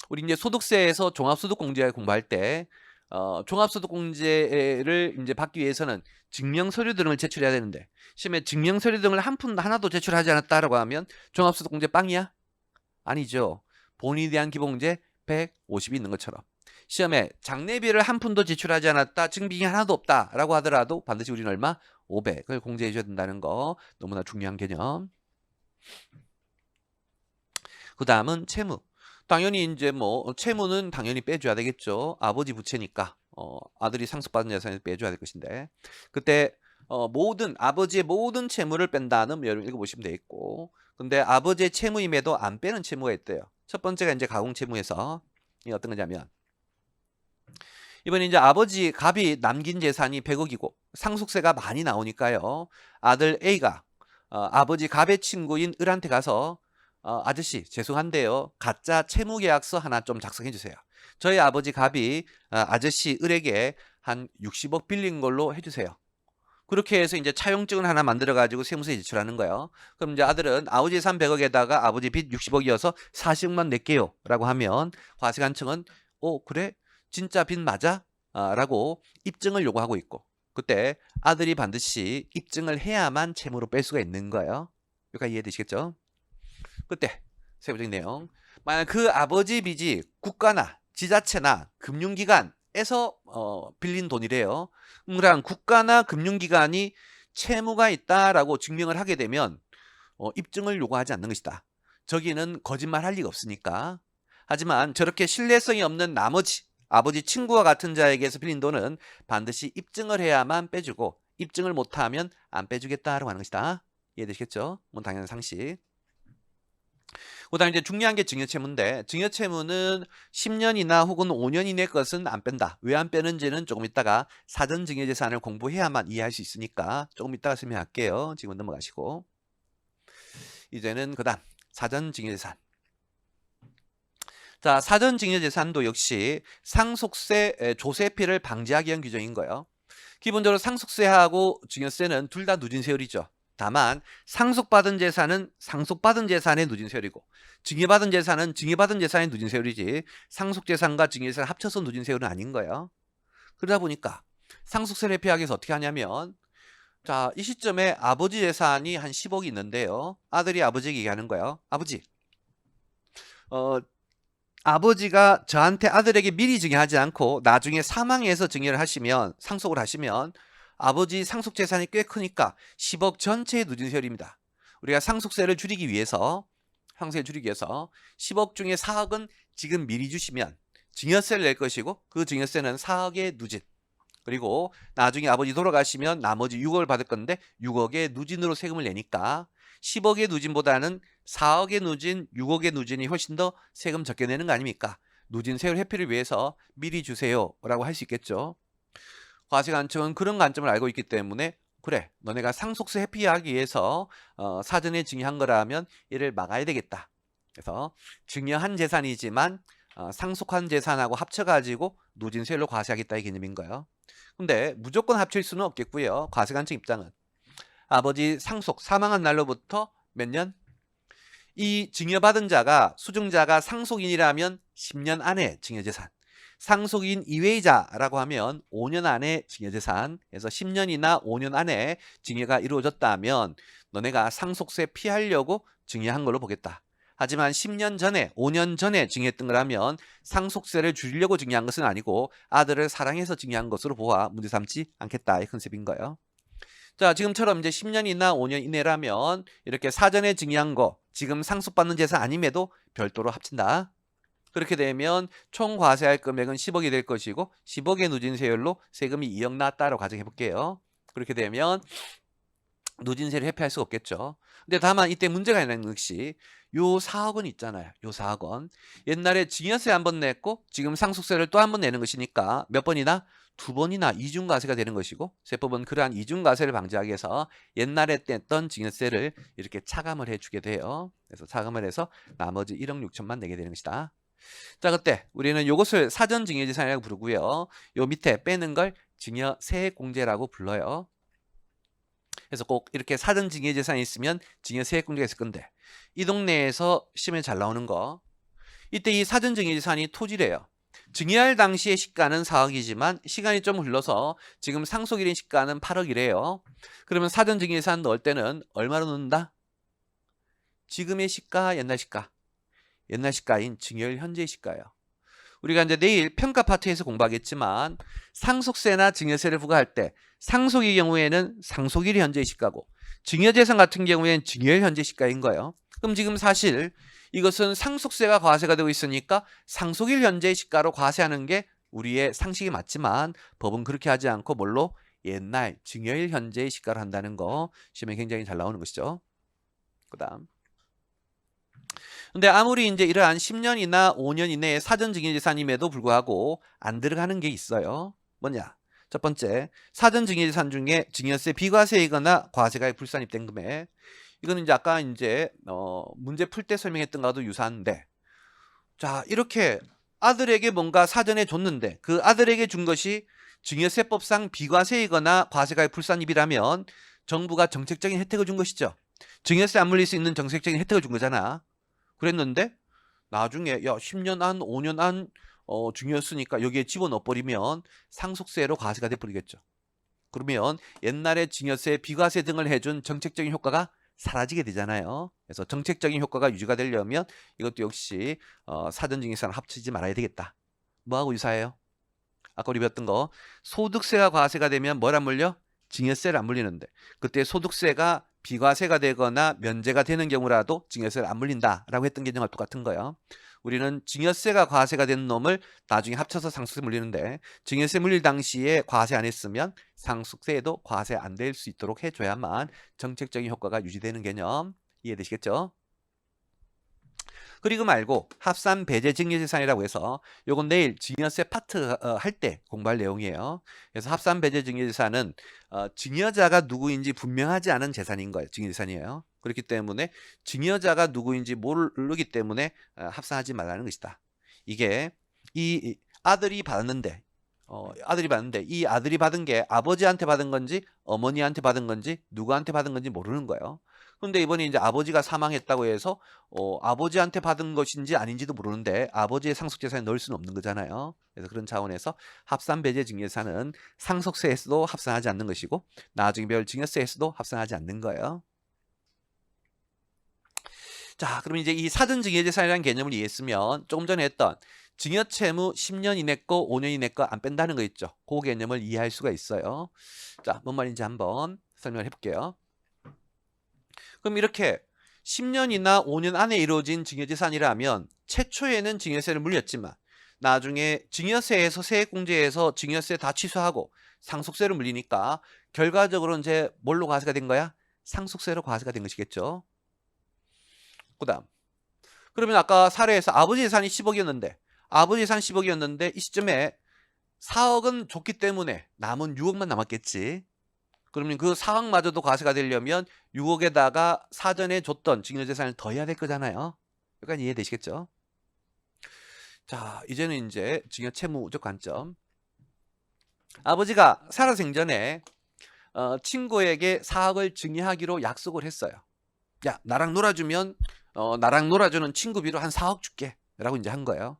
우리 이제 소득세에서 종합소득공제 공부할 때 종합소득공제를 이제 받기 위해서는 증명서류 등을 제출해야 되는데 시험에 증명서류 등을 한 푼 하나도 제출하지 않았다라고 하면 종합소득공제 빵이야? 아니죠. 본인에 대한 기본공제 150이 있는 것처럼 시험에 장례비를 한 푼도 지출하지 않았다, 증빙이 하나도 없다라고 하더라도 반드시 우리는 얼마? 500을 공제해 줘야 된다는 거 너무나 중요한 개념. 그 다음은 채무. 당연히 이제 뭐 채무는 당연히 빼줘야 되겠죠. 아버지 부채니까 아들이 상속받은 재산에서 빼줘야 될 것인데 그때 모든 아버지의 모든 채무를 뺀다는 여러분 읽어보시면 되겠고, 근데 아버지의 채무임에도 안 빼는 채무가 있대요. 첫 번째가 이제 가공 채무에서 이 어떤 거냐면 이번에 이제 아버지 갑이 남긴 재산이 100억이고 상속세가 많이 나오니까요. 아들 A가 아버지 갑의 친구인 을한테 가서 아저씨 죄송한데요. 가짜 채무계약서 하나 좀 작성해 주세요. 저희 아버지 갑이 아저씨 을에게 한 60억 빌린 걸로 해주세요. 그렇게 해서 이제 차용증을 하나 만들어 가지고 세무서에 제출하는 거예요. 그럼 이제 아들은 아버지 예산 100억에다가 아버지 빚 60억이어서 40억만 낼게요 라고 하면 과세관청은 그래? 진짜 빚 맞아? 라고 입증을 요구하고 있고, 그때 아들이 반드시 입증을 해야만 채무로 뺄 수가 있는 거예요. 여기까지 이해되시겠죠? 그때 세부적인 내용, 만약 그 아버지 빚이 국가나 지자체나 금융기관에서 빌린 돈이래요. 그럼 국가나 금융기관이 채무가 있다라고 증명을 하게 되면 입증을 요구하지 않는 것이다. 저기는 거짓말할 리가 없으니까. 하지만 저렇게 신뢰성이 없는 나머지 아버지 친구와 같은 자에게서 빌린 돈은 반드시 입증을 해야만 빼주고, 입증을 못하면 안 빼주겠다라고 하는 것이다. 이해되시겠죠? 뭐 당연한 상식. 그다음에 이제 중요한 게 증여채무인데, 증여채무는 10년이나 혹은 5년 이내 것은 안 뺀다. 왜 안 빼는지는 조금 이따가 사전증여재산을 공부해야만 이해할 수 있으니까 조금 이따가 설명할게요. 지금 넘어가시고. 이제는 그다음 사전증여재산. 자, 사전증여재산도 역시 상속세 조세피를 방지하기 위한 규정인 거예요. 기본적으로 상속세하고 증여세는 둘 다 누진세율이죠. 다만 상속받은 재산은 상속받은 재산의 누진세율이고, 증여받은 재산은 증여받은 재산의 누진세율이지 상속재산과 증여재산을 합쳐서 누진세율은 아닌 거예요. 그러다 보니까 상속세를 회피하기 위해서 어떻게 하냐면, 자, 이 시점에 아버지 재산이 한 10억이 있는데요. 아들이 아버지에게 얘기하는 거예요. 아버지, 아버지가 저한테 아들에게 미리 증여하지 않고 나중에 사망해서 증여를 하시면, 상속을 하시면 아버지 상속재산이 꽤 크니까 10억 전체의 누진세율입니다. 우리가 상속세를 줄이기 위해서 10억 중에 4억은 지금 미리 주시면 증여세를 낼 것이고, 그 증여세는 4억의 누진, 그리고 나중에 아버지 돌아가시면 나머지 6억을 받을 건데 6억의 누진으로 세금을 내니까 10억의 누진보다는 4억의 누진, 6억의 누진이 훨씬 더 세금 적게 내는 거 아닙니까? 누진세율 회피를 위해서 미리 주세요 라고 할 수 있겠죠. 과세관청은 그런 관점을 알고 있기 때문에, 그래, 너네가 상속세 회피하기 위해서 사전에 증여한 거라면 이를 막아야 되겠다. 그래서 증여한 재산이지만 상속한 재산하고 합쳐가지고 누진세율로 과세하겠다 이 개념인 거예요. 근데 무조건 합칠 수는 없겠고요. 과세관청 입장은 아버지 상속 사망한 날로부터 몇 년? 이 증여받은 자가, 수증자가 상속인이라면 10년 안에 증여재산, 상속인 이외의자라고 하면 5년 안에 증여재산에서 10년이나 5년 안에 증여가 이루어졌다면 너네가 상속세 피하려고 증여한 걸로 보겠다. 하지만 10년 전에, 5년 전에 증여했던 거라면 상속세를 줄이려고 증여한 것은 아니고 아들을 사랑해서 증여한 것으로 보아 문제 삼지 않겠다 이 컨셉인 거예요. 자, 지금처럼 이제 10년이나 5년 이내라면 이렇게 사전에 증여한 거, 지금 상속받는 재산 아님에도 별도로 합친다. 그렇게 되면 총 과세할 금액은 10억이 될 것이고 10억의 누진세율로 세금이 2억 나왔다라고 가정해 볼게요. 그렇게 되면 누진세를 회피할 수가 없겠죠. 근데 다만 이때 문제가 있는 것이 요 4억 원 있잖아요. 요 4억 원. 옛날에 증여세 한 번 냈고 지금 상속세를 또 한 번 내는 것이니까 몇 번이나? 2번이나 이중과세가 되는 것이고, 세법은 그러한 이중과세를 방지하기 위해서 옛날에 뗐던 증여세를 이렇게 차감을 해주게 돼요. 그래서 차감을 해서 나머지 1억 6천만 내게 되는 것이다. 자, 그때 우리는 이것을 사전증여재산이라고 부르고요. 요 밑에 빼는 걸 증여세액공제라고 불러요. 그래서 꼭 이렇게 사전증여재산이 있으면 증여세액공제가 있을 건데, 이 동네에서 시험에 잘 나오는 거, 이때 이 사전증여재산이 토지래요. 증여할 당시의 시가는 4억이지만 시간이 좀 흘러서 지금 상속일인 시가는 8억이래요. 그러면 사전증여재산 넣을 때는 얼마로 넣는다? 지금의 시가, 옛날 시가? 옛날 시가인 증여일 현재의 시가예요. 우리가 이제 내일 평가 파트에서 공부하겠지만 상속세나 증여세를 부과할 때 상속의 경우에는 상속일이 현재의 시가고, 증여재산 같은 경우에는 증여일 현재 시가인 거예요. 그럼 지금 사실 이것은 상속세가 과세가 되고 있으니까 상속일 현재의 시가로 과세하는 게 우리의 상식이 맞지만 법은 그렇게 하지 않고 뭘로? 옛날 증여일 현재의 시가로 한다는 거 시험에 굉장히 잘 나오는 것이죠. 그다음. 근데 아무리 이제 이러한 10년이나 5년 이내의 사전 증여재산임에도 불구하고 안 들어가는 게 있어요. 뭐냐? 첫 번째, 사전 증여재산 중에 증여세 비과세이거나 과세가액 불산 입된 금액. 이거는 이제 아까 이제 문제 풀 때 설명했던 거와도 유사한데, 자, 이렇게 아들에게 뭔가 사전에 줬는데 그 아들에게 준 것이 증여세법상 비과세이거나 과세가액 불산입이라면 정부가 정책적인 혜택을 준 것이죠. 증여세 안 물릴 수 있는 정책적인 혜택을 준 거잖아. 그랬는데 나중에 야 10년 안 5년 안 증여했으니까 여기에 집어넣어버리면 상속세로 과세가 돼버리겠죠. 그러면 옛날에 증여세, 비과세 등을 해준 정책적인 효과가 사라지게 되잖아요. 그래서 정책적인 효과가 유지가 되려면 이것도 역시 사전증여세랑 합치지 말아야 되겠다. 뭐하고 유사해요? 아까 우리 배웠던 거 소득세가 과세가 되면 뭘 안 물려? 증여세를 안 물리는데 그때 소득세가 비과세가 되거나 면제가 되는 경우라도 증여세를 안 물린다라고 했던 개념과 똑같은 거예요. 우리는 증여세가 과세가 되는 놈을 나중에 합쳐서 상속세 물리는데 증여세 물릴 당시에 과세 안 했으면 상속세에도 과세 안 될 수 있도록 해줘야만 정책적인 효과가 유지되는 개념 이해되시겠죠? 그리고 말고 합산 배제 증여재산이라고 해서 요건 내일 증여세 파트 할 때 공부할 내용이에요. 그래서 합산 배제 증여재산은 증여자가 누구인지 분명하지 않은 재산인 거예요. 증여재산이에요. 그렇기 때문에 증여자가 누구인지 모르기 때문에 합산하지 말라는 것이다. 이게 이 아들이 받았는데 이 아들이 받은 게 아버지한테 받은 건지 어머니한테 받은 건지 누구한테 받은 건지 모르는 거예요. 근데 이번에 이제 아버지가 사망했다고 해서 아버지한테 받은 것인지 아닌지도 모르는데 아버지의 상속재산에 넣을 수는 없는 거잖아요. 그래서 그런 차원에서 합산배제 증여재산은 상속세에서도 합산하지 않는 것이고 나중에 배울 증여세에서도 합산하지 않는 거예요. 자, 그럼 이제 이 사전증여재산이라는 개념을 이해했으면 조금 전에 했던 증여채무 10년 이내 거, 5년 이내 거 안 뺀다는 거 있죠. 그 개념을 이해할 수가 있어요. 자, 뭔 말인지 한번 설명을 해볼게요. 그럼 이렇게 10년이나 5년 안에 이루어진 증여재산이라면 최초에는 증여세를 물렸지만 나중에 증여세에서 세액공제에서 증여세 다 취소하고 상속세를 물리니까 결과적으로 이제 뭘로 과세가 된 거야? 상속세로 과세가 된 것이겠죠. 그 다음 그러면 아까 사례에서 아버지 재산이 10억이었는데 아버지 재산 10억이었는데 이 시점에 4억은 줬기 때문에 남은 6억만 남았겠지. 그러면 그 4억마저도 과세가 되려면 6억에다가 사전에 줬던 증여재산을 더해야 될 거잖아요. 여기까지 이해되시겠죠? 자, 이제는 이제 증여채무적 관점. 아버지가 살아생전에 친구에게 4억을 증여하기로 약속을 했어요. 야, 나랑 놀아주면 나랑 놀아주는 친구비로 한 4억 줄게 라고 이제 한 거예요.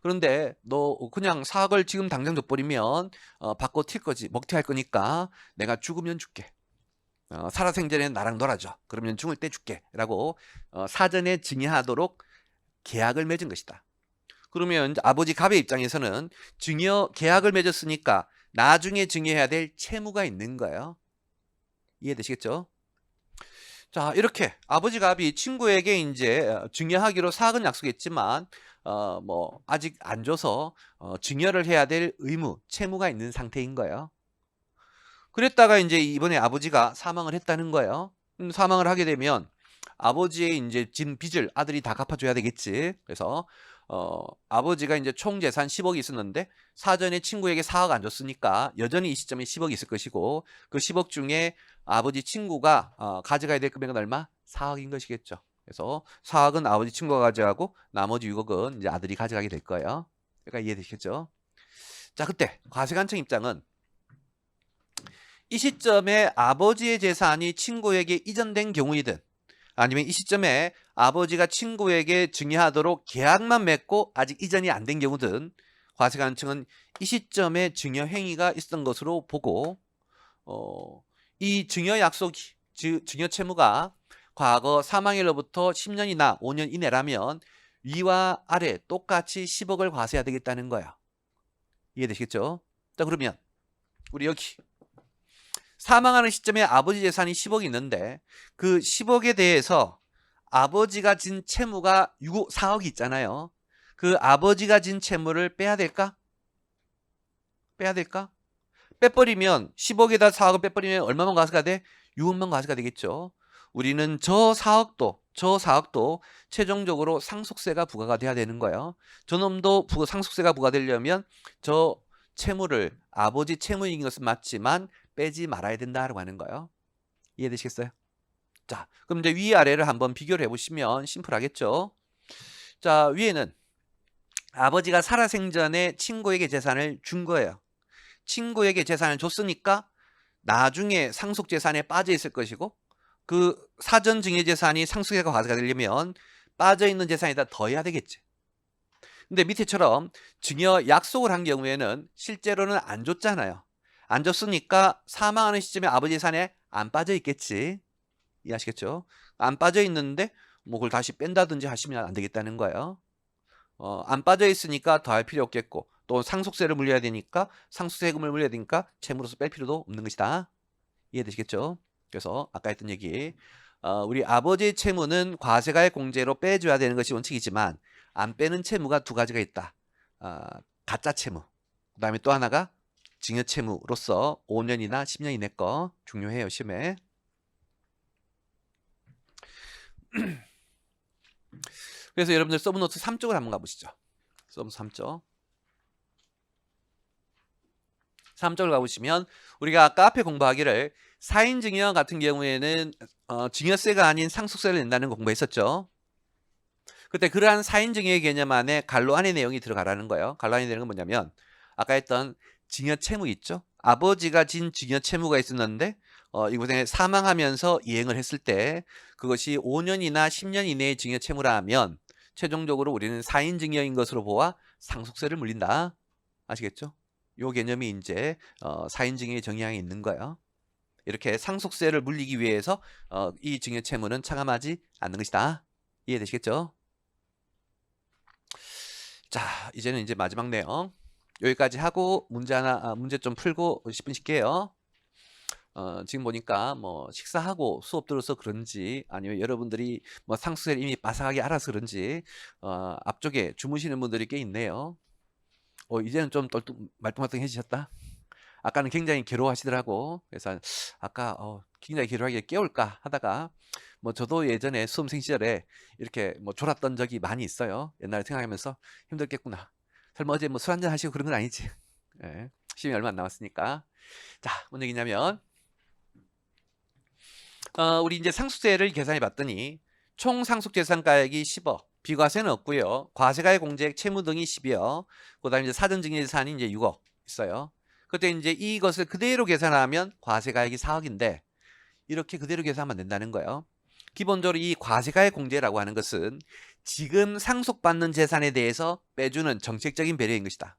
그런데 너 그냥 4억을 지금 당장 줘버리면 바꿔 튈 거지 먹튀할 거니까 내가 죽으면 줄게. 살아생전에 나랑 놀아줘. 그러면 죽을 때 줄게 라고 사전에 증여하도록 계약을 맺은 것이다. 그러면 아버지 갑의 입장에서는 증여 계약을 맺었으니까 나중에 증여해야 될 채무가 있는 거예요. 이해되시겠죠? 자, 이렇게 아버지 갑이 친구에게 이제 증여하기로 4억은 약속했지만 뭐 아직 안 줘서 증여를 해야 될 의무, 채무가 있는 상태인 거예요. 그랬다가 이제 이번에 아버지가 사망을 했다는 거예요. 사망을 하게 되면 아버지의 이제 진 빚을 아들이 다 갚아줘야 되겠지. 그래서 아버지가 이제 총 재산 10억이 있었는데 사전에 친구에게 4억 안 줬으니까 여전히 이 시점에 10억이 있을 것이고 그 10억 중에 아버지 친구가 가져가야 될 금액은 얼마? 4억인 것이겠죠. 그래서 4억은 아버지 친구가 가져가고 나머지 6억은 이제 아들이 가져가게 될 거예요. 그러니까 이해되시겠죠? 자, 그때 과세관청 입장은 이 시점에 아버지의 재산이 친구에게 이전된 경우이든 아니면 이 시점에 아버지가 친구에게 증여하도록 계약만 맺고 아직 이전이 안 된 경우든 과세관청은 이 시점에 증여 행위가 있었던 것으로 보고 이 증여 약속이 증여 채무가 과거 사망일로부터 10년이나 5년 이내라면 위와 아래 똑같이 10억을 과세해야 되겠다는 거야. 이해되시겠죠? 자, 그러면 우리 여기 사망하는 시점에 아버지 재산이 10억이 있는데 그 10억에 대해서 아버지가 진 채무가 4억이 있잖아요. 그 아버지가 진 채무를 빼야 될까? 빼야 될까? 빼버리면 10억에다 4억을 빼버리면 얼마만 과세가 돼? 6억만 과세가 되겠죠. 우리는 저 4억도 최종적으로 상속세가 부과가 돼야 되는 거예요. 저놈도 상속세가 부과되려면 저 채무를 아버지 채무인 것은 맞지만 빼지 말아야 된다라고 하는 거예요. 이해되시겠어요? 자, 그럼 이제 위아래를 한번 비교를 해보시면 심플하겠죠. 자, 위에는 아버지가 살아생전에 친구에게 재산을 준 거예요. 친구에게 재산을 줬으니까 나중에 상속재산에 빠져 있을 것이고, 그 사전 증여재산이 상속세가 과세가 되려면 빠져있는 재산에다 더해야 되겠지. 근데 밑에처럼 증여 약속을 한 경우에는 실제로는 안 줬잖아요. 안 줬으니까 사망하는 시점에 아버지 재산에 안 빠져 있겠지. 이해하시겠죠? 안 빠져 있는데 뭐 그걸 다시 뺀다든지 하시면 안 되겠다는 거예요. 안 빠져 있으니까 더할 필요 없겠고, 또 상속세를 물려야 되니까 상속세금을 물려야 되니까 채무로서 뺄 필요도 없는 것이다. 이해되시겠죠? 그래서 아까 했던 얘기, 우리 아버지의 채무는 과세가액 공제로 빼줘야 되는 것이 원칙이지만 안 빼는 채무가 두 가지가 있다. 가짜 채무, 그 다음에 또 하나가 증여 채무로서 5년이나 10년 이내 거 중요해요, 시험에. 그래서 여러분들 서브노트 3쪽을 한번 가보시죠. 서브노트 3쪽. 3쪽을 가보시면 우리가 아까 앞에 공부하기를 4인 증여 같은 경우에는 증여세가 아닌 상속세를 낸다는 거 공부했었죠. 그때 그러한 4인 증여의 개념 안에 갈로 안의 내용이 들어가라는 거예요. 갈로 안의 내용은 뭐냐면 아까 했던 증여 채무 있죠. 아버지가 진 증여 채무가 있었는데 이곳에 사망하면서 이행을 했을 때 그것이 5년이나 10년 이내의 증여 채무라 하면 최종적으로 우리는 4인 증여인 것으로 보아 상속세를 물린다. 아시겠죠? 요 개념이 이제 4인 증여의 정의항에 있는 거예요. 이렇게 상속세를 물리기 위해서 이 증여 채무는 차감하지 않는 것이다. 이해되시겠죠? 자, 이제는 이제 마지막 내용 여기까지 하고 문제 좀 풀고 10분 쉴게요. 지금 보니까 뭐 식사하고 수업 들어서 그런지 아니면 여러분들이 뭐 상속세를 이미 빠삭하게 알아서 그런지 앞쪽에 주무시는 분들이 꽤 있네요. 이제는 좀 말똥말똥해지셨다. 아까는 굉장히 괴로워하시더라고. 그래서 아까 굉장히 괴로워하게 깨울까 하다가 뭐 저도 예전에 수험생 시절에 이렇게 뭐 졸았던 적이 많이 있어요. 옛날에 생각하면서 힘들겠구나. 설마 어제 뭐 술 한잔 하시고 그런 건 아니지. 예, 시험이 얼마 안 남았으니까. 자, 뭔 얘기냐면 우리 이제 상속세를 계산해 봤더니 총 상속재산가액이 10억, 비과세는 없고요. 과세가액 공제액 채무 등이 10억, 그다음에 이제 사전증여재산이 이제 6억 있어요. 그때 이제 이것을 그대로 계산하면 과세가액이 4억인데 이렇게 그대로 계산하면 된다는 거예요. 기본적으로 이 과세가액 공제라고 하는 것은 지금 상속받는 재산에 대해서 빼주는 정책적인 배려인 것이다.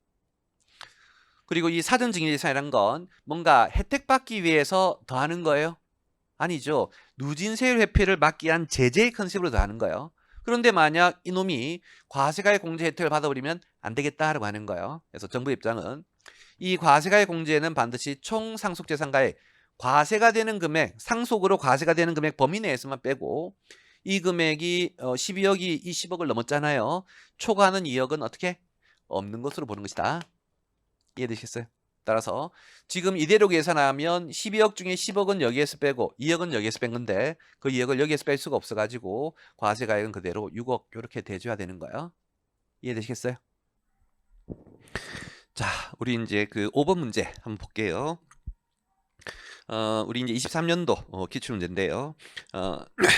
그리고 이 사전증여재산이란 건 뭔가 혜택받기 위해서 더하는 거예요? 아니죠. 누진세율 회피를 막기 위한 제재의 컨셉으로 더하는 거예요. 그런데 만약 이놈이 과세가액 공제 혜택을 받아버리면 안 되겠다라고 하는 거예요. 그래서 정부 입장은 이 과세가액 공제는 반드시 총 상속재산가액 과세가 되는 금액, 상속으로 과세가 되는 금액 범위 내에서만 빼고 이 금액이 12억이 20억을 넘었잖아요. 초과하는 2억은 어떻게? 없는 것으로 보는 것이다. 이해되시겠어요? 따라서 지금 이대로 계산하면 12억 중에 10억은 여기에서 빼고 2억은 여기에서 뺀 건데 그 2억을 여기에서 뺄 수가 없어가지고 과세가액은 그대로 6억 이렇게 대줘야 되는 거예요. 이해되시겠어요? 자, 우리 이제 그 5번 문제 한번 볼게요. 우리 이제 23년도 기출문제인데요.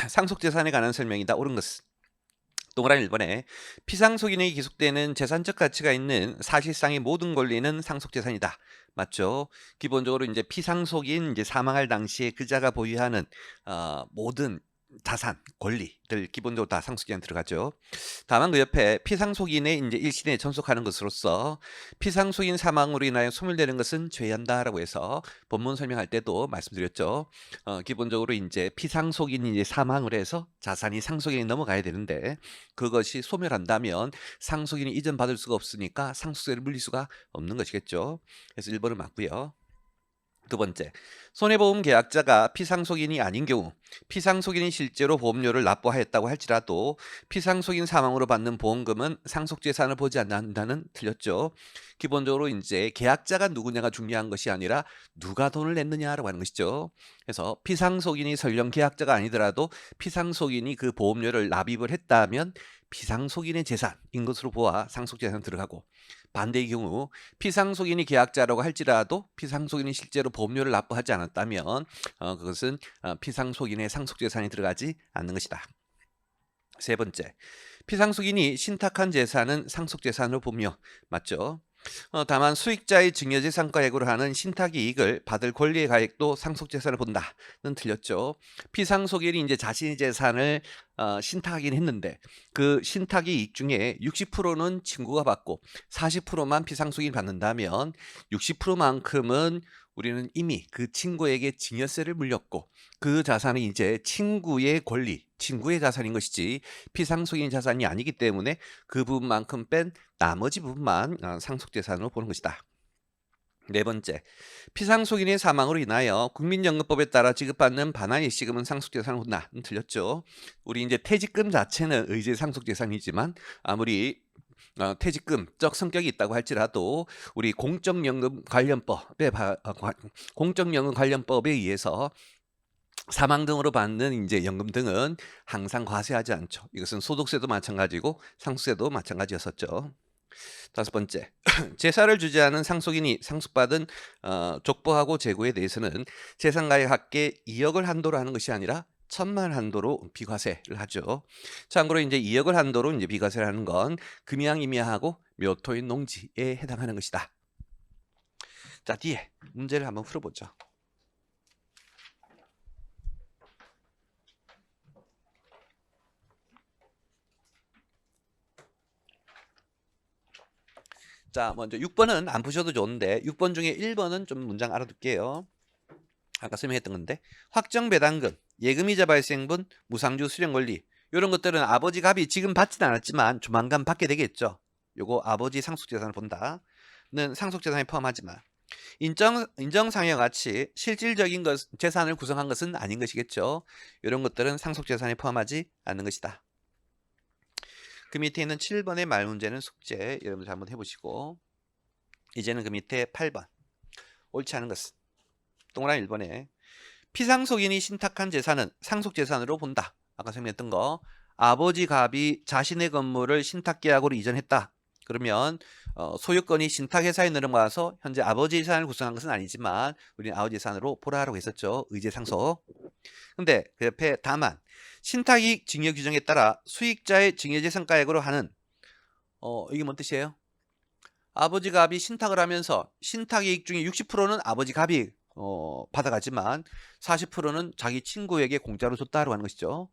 상속재산에 관한 설명이다. 옳은 것은 동그라미 1번에 피상속인에게 기속되는 재산적 가치가 있는 사실상의 모든 권리는 상속재산이다. 맞죠? 기본적으로 이제 피상속인 이제 사망할 당시에 그자가 보유하는 모든 자산, 권리들 기본적으로 다 상속인에 들어가죠. 다만 그 옆에 피상속인의 이제 일신에 전속하는 것으로서 피상속인 사망으로 인하여 소멸되는 것은 죄한다라고 해서 본문 설명할 때도 말씀드렸죠. 기본적으로 이제 피상속인이 이제 사망을 해서 자산이 상속인이 넘어가야 되는데 그것이 소멸한다면 상속인이 이전받을 수가 없으니까 상속세를 물릴 수가 없는 것이겠죠. 그래서 1번은 맞고요. 두 번째, 손해보험 계약자가 피상속인이 아닌 경우 피상속인이 실제로 보험료를 납부하였다고 할지라도 피상속인 사망으로 받는 보험금은 상속재산을 보지 않는다는 틀렸죠. 기본적으로 이제 계약자가 누구냐가 중요한 것이 아니라 누가 돈을 냈느냐라고 하는 것이죠. 그래서 피상속인이 설령 계약자가 아니더라도 피상속인이 그 보험료를 납입을 했다면 피상속인의 재산인 것으로 보아 상속재산 들어가고, 반대의 경우 피상속인이 계약자라고 할지라도 피상속인이 실제로 보험료를 납부하지 않았다면 그것은 피상속인의 상속재산이 들어가지 않는 것이다. 세 번째, 피상속인이 신탁한 재산은 상속재산으로 보며 맞죠? 다만 수익자의 증여재산가액으로 하는 신탁이익을 받을 권리의 가액도 상속재산을 본다는 틀렸죠. 피상속인이 이제 자신의 재산을 신탁하긴 했는데 그 신탁이익 중에 60%는 친구가 받고 40%만 피상속인이 받는다면 60%만큼은 우리는 이미 그 친구에게 증여세를 물렸고 그 자산은 이제 친구의 권리, 친구의 자산인 것이지 피상속인 자산이 아니기 때문에 그 부분만큼 뺀 나머지 부분만 상속재산으로 보는 것이다. 네 번째, 피상속인의 사망으로 인하여 국민연금법에 따라 지급받는 반환일시금은 상속재산을 본다. 틀렸죠. 우리 이제 퇴직금 자체는 의제 상속재산이지만 아무리 퇴직금적 성격이 있다고 할지라도 우리 공적연금 관련법에 의해서 사망 등으로 받는 이제 연금 등은 항상 과세하지 않죠. 이것은 소득세도 마찬가지고 상속세도 마찬가지였었죠. 다섯 번째, 제사를 주재하는 상속인이 상속받은 족보하고 재고에 대해서는 재산가액 합계 2억을 한도로 하는 것이 아니라 1,000만 한도로 비과세를 하죠. 참고로 이제 2억을 한도로 이제 비과세를 하는 건 금양 임야하고 묘토인 농지에 해당하는 것이다. 자, 뒤에 문제를 한번 풀어보죠. 자, 먼저 6번은 안 푸셔도 좋은데 6번 중에 1번은 좀 문장 알아둘게요. 아까 설명했던 건데, 확정 배당금, 예금이자 발생분, 무상주 수령 권리, 이런 것들은 아버지 갑이 지금 받지는 않았지만 조만간 받게 되겠죠. 요거 아버지 상속재산을 본다는 상속재산에 포함하지만 인정상여 가치, 실질적인 재산을 구성한 것은 아닌 것이겠죠. 이런 것들은 상속재산에 포함하지 않는 것이다. 그 밑에 있는 7번의 말 문제는 숙제, 여러분들 한번 해보시고, 이제는 그 밑에 8번 옳지 않은 것은 동그라미 1번에 피상속인이 신탁한 재산은 상속재산으로 본다. 아까 설명했던 거, 아버지 갑이 자신의 건물을 신탁계약으로 이전했다. 그러면 소유권이 신탁회사에 넘어가서 현재 아버지 재산을 구성한 것은 아니지만 우리는 아버지 재산으로 보라라고 했었죠. 의제상속. 근데 그 옆에 다만 신탁이익 증여 규정에 따라 수익자의 증여재산가액으로 하는 이게 뭔 뜻이에요? 아버지 갑이 신탁을 하면서 신탁이익 중에 60%는 아버지 갑이 받아가지만 40%는 자기 친구에게 공짜로 줬다고 하는 것이죠.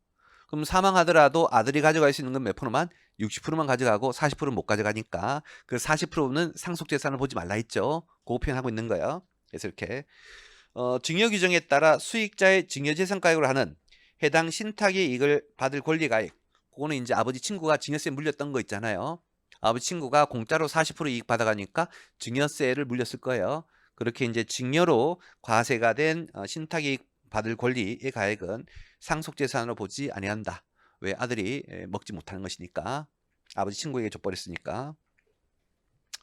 그럼 사망하더라도 아들이 가져갈 수 있는 건 몇 프로만? 60%만 가져가고 40%는 못 가져가니까 그 40%는 상속재산을 보지 말라 했죠. 그거 표현하고 있는 거예요. 그래서 이렇게 증여 규정에 따라 수익자의 증여재산가액으로 하는 해당 신탁의 이익을 받을 권리가액, 그거는 이제 아버지 친구가 증여세 물렸던 거 있잖아요. 아버지 친구가 공짜로 40% 이익 받아가니까 증여세를 물렸을 거예요. 그렇게 이제 증여로 과세가 된 신탁이익 받을 권리의 가액은 상속재산으로 보지 아니한다. 왜? 아들이 먹지 못하는 것이니까. 아버지 친구에게 줘버렸으니까.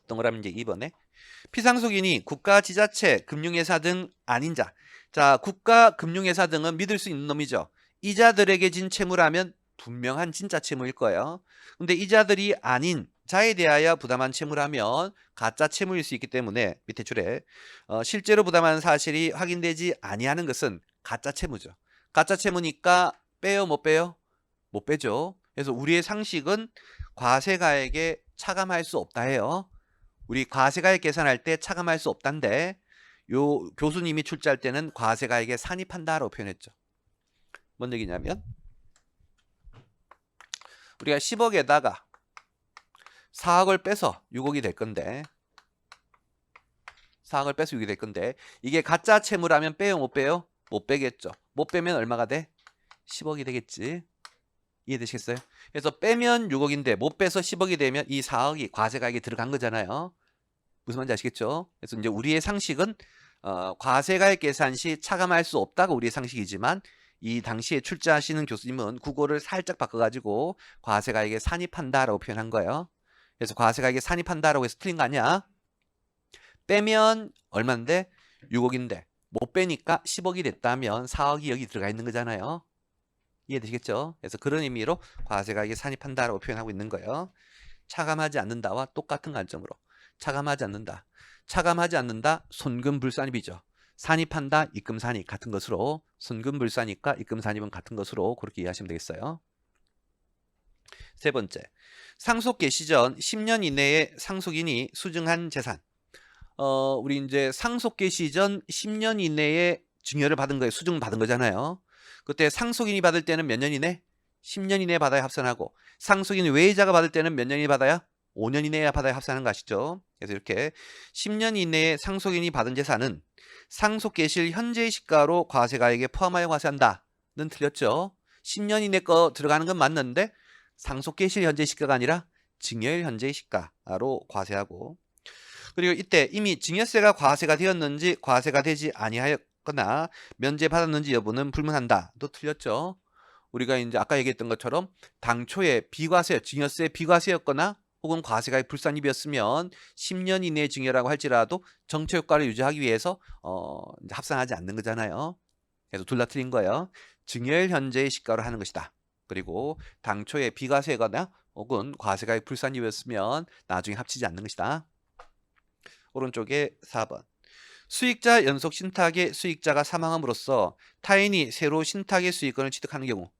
동그라미 이제 2번에 피상속인이 국가, 지자체, 금융회사 등 아닌 자. 자, 국가, 금융회사 등은 믿을 수 있는 놈이죠. 이자들에게 진 채무라면 분명한 진짜 채무일 거예요. 근데 이자들이 아닌 자에 대하여 부담한 채무라면 가짜 채무일 수 있기 때문에 밑에 줄에 실제로 부담한 사실이 확인되지 아니하는 것은 가짜 채무죠. 가짜 채무니까 빼요, 못 빼요? 못 빼죠. 그래서 우리의 상식은 과세가액에 차감할 수 없다 해요. 우리 과세가액 계산할 때 차감할 수 없단데 요 교수님이 출제할 때는 과세가액에 산입한다라고 표현했죠. 뭔 얘기냐면 우리가 10억에다가 4억을 빼서 6억이 될 건데 4억을 빼서 6억이 될 건데 이게 가짜 채무라면 빼요, 못 빼요? 못 빼겠죠. 못 빼면 얼마가 돼? 10억이 되겠지. 이해되시겠어요? 그래서 빼면 6억인데 못 빼서 10억이 되면 이 4억이 과세가액에 들어간 거잖아요. 무슨 말인지 아시겠죠? 그래서 이제 우리의 상식은 과세가액 계산 시 차감할 수 없다가 우리의 상식이지만 이 당시에 출제하시는 교수님은 국어를 살짝 바꿔가지고 과세가액에 산입한다라고 표현한 거예요. 그래서 과세가액에 산입한다라고 해서 틀린 거 아니야? 빼면 얼마인데? 6억인데 못 빼니까 10억이 됐다면 4억이 여기 들어가 있는 거잖아요. 이해되시겠죠? 그래서 그런 의미로 과세가액에 산입한다라고 표현하고 있는 거예요. 차감하지 않는다와 똑같은 관점으로 차감하지 않는다. 차감하지 않는다. 손금불산입이죠. 산입한다. 입금산입 같은 것으로 손금불산입과 입금산입은 같은 것으로 그렇게 이해하시면 되겠어요. 세 번째, 상속 개시 전 10년 이내에 상속인이 수증한 재산. 우리 이제 상속 개시 전 10년 이내에 증여를 받은 거예요. 수증 받은 거잖아요. 그때 상속인이 받을 때는 몇 년 이내? 10년 이내에 받아야 합산하고 상속인 외의자가 받을 때는 몇 년 이내에 받아야? 5년 이내에 받아야 합산하는 거 아시죠? 그래서 이렇게 10년 이내에 상속인이 받은 재산은 상속 개시일 현재의 시가로 과세가액에 포함하여 과세한다는 틀렸죠? 10년 이내 거 들어가는 건 맞는데 상속 개시일 현재의 시가가 아니라 증여일 현재의 시가로 과세하고 그리고 이때 이미 증여세가 과세가 되었는지 과세가 되지 아니하였거나 면제받았는지 여부는 불문한다도 틀렸죠. 우리가 이제 아까 얘기했던 것처럼 당초에 비과세, 증여세 비과세였거나 혹은 과세가액 불산입이었으면 10년 이내의 증여라고 할지라도 정체 효과를 유지하기 위해서 이제 합산하지 않는 거잖아요. 그래서 둘 다 틀린 거예요. 증여일 현재의 시가로 하는 것이다. 그리고 당초에 비과세거나 혹은 과세가액 불산입이었으면 나중에 합치지 않는 것이다. 오른쪽에 4번. 수익자 연속 신탁의 수익자가 사망함으로써 타인이 새로 신탁의 수익권을 취득하는 경우.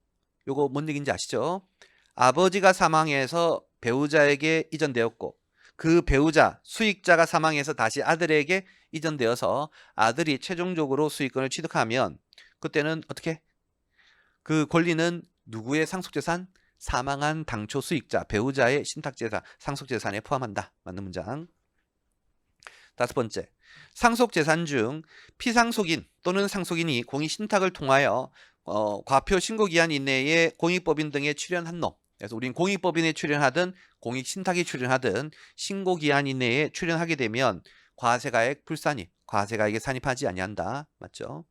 요거 뭔 얘기인지 아시죠? 아버지가 사망해서 배우자에게 이전되었고 그 배우자, 수익자가 사망해서 다시 아들에게 이전되어서 아들이 최종적으로 수익권을 취득하면 그때는 어떻게? 그 권리는 누구의 상속재산? 사망한 당초 수익자, 배우자의 신탁재산, 상속재산에 포함한다. 맞는 문장. 다섯 번째, 상속재산 중 피상속인 또는 상속인이 공익신탁을 통하여 과표 신고기한 이내에 공익법인 등에 출연한 놈. 그래서 우린 공익법인에 출연하든 공익신탁에 출연하든 신고기한 이내에 출연하게 되면 과세가액 불산입, 과세가액에 산입하지 아니한다. 맞죠?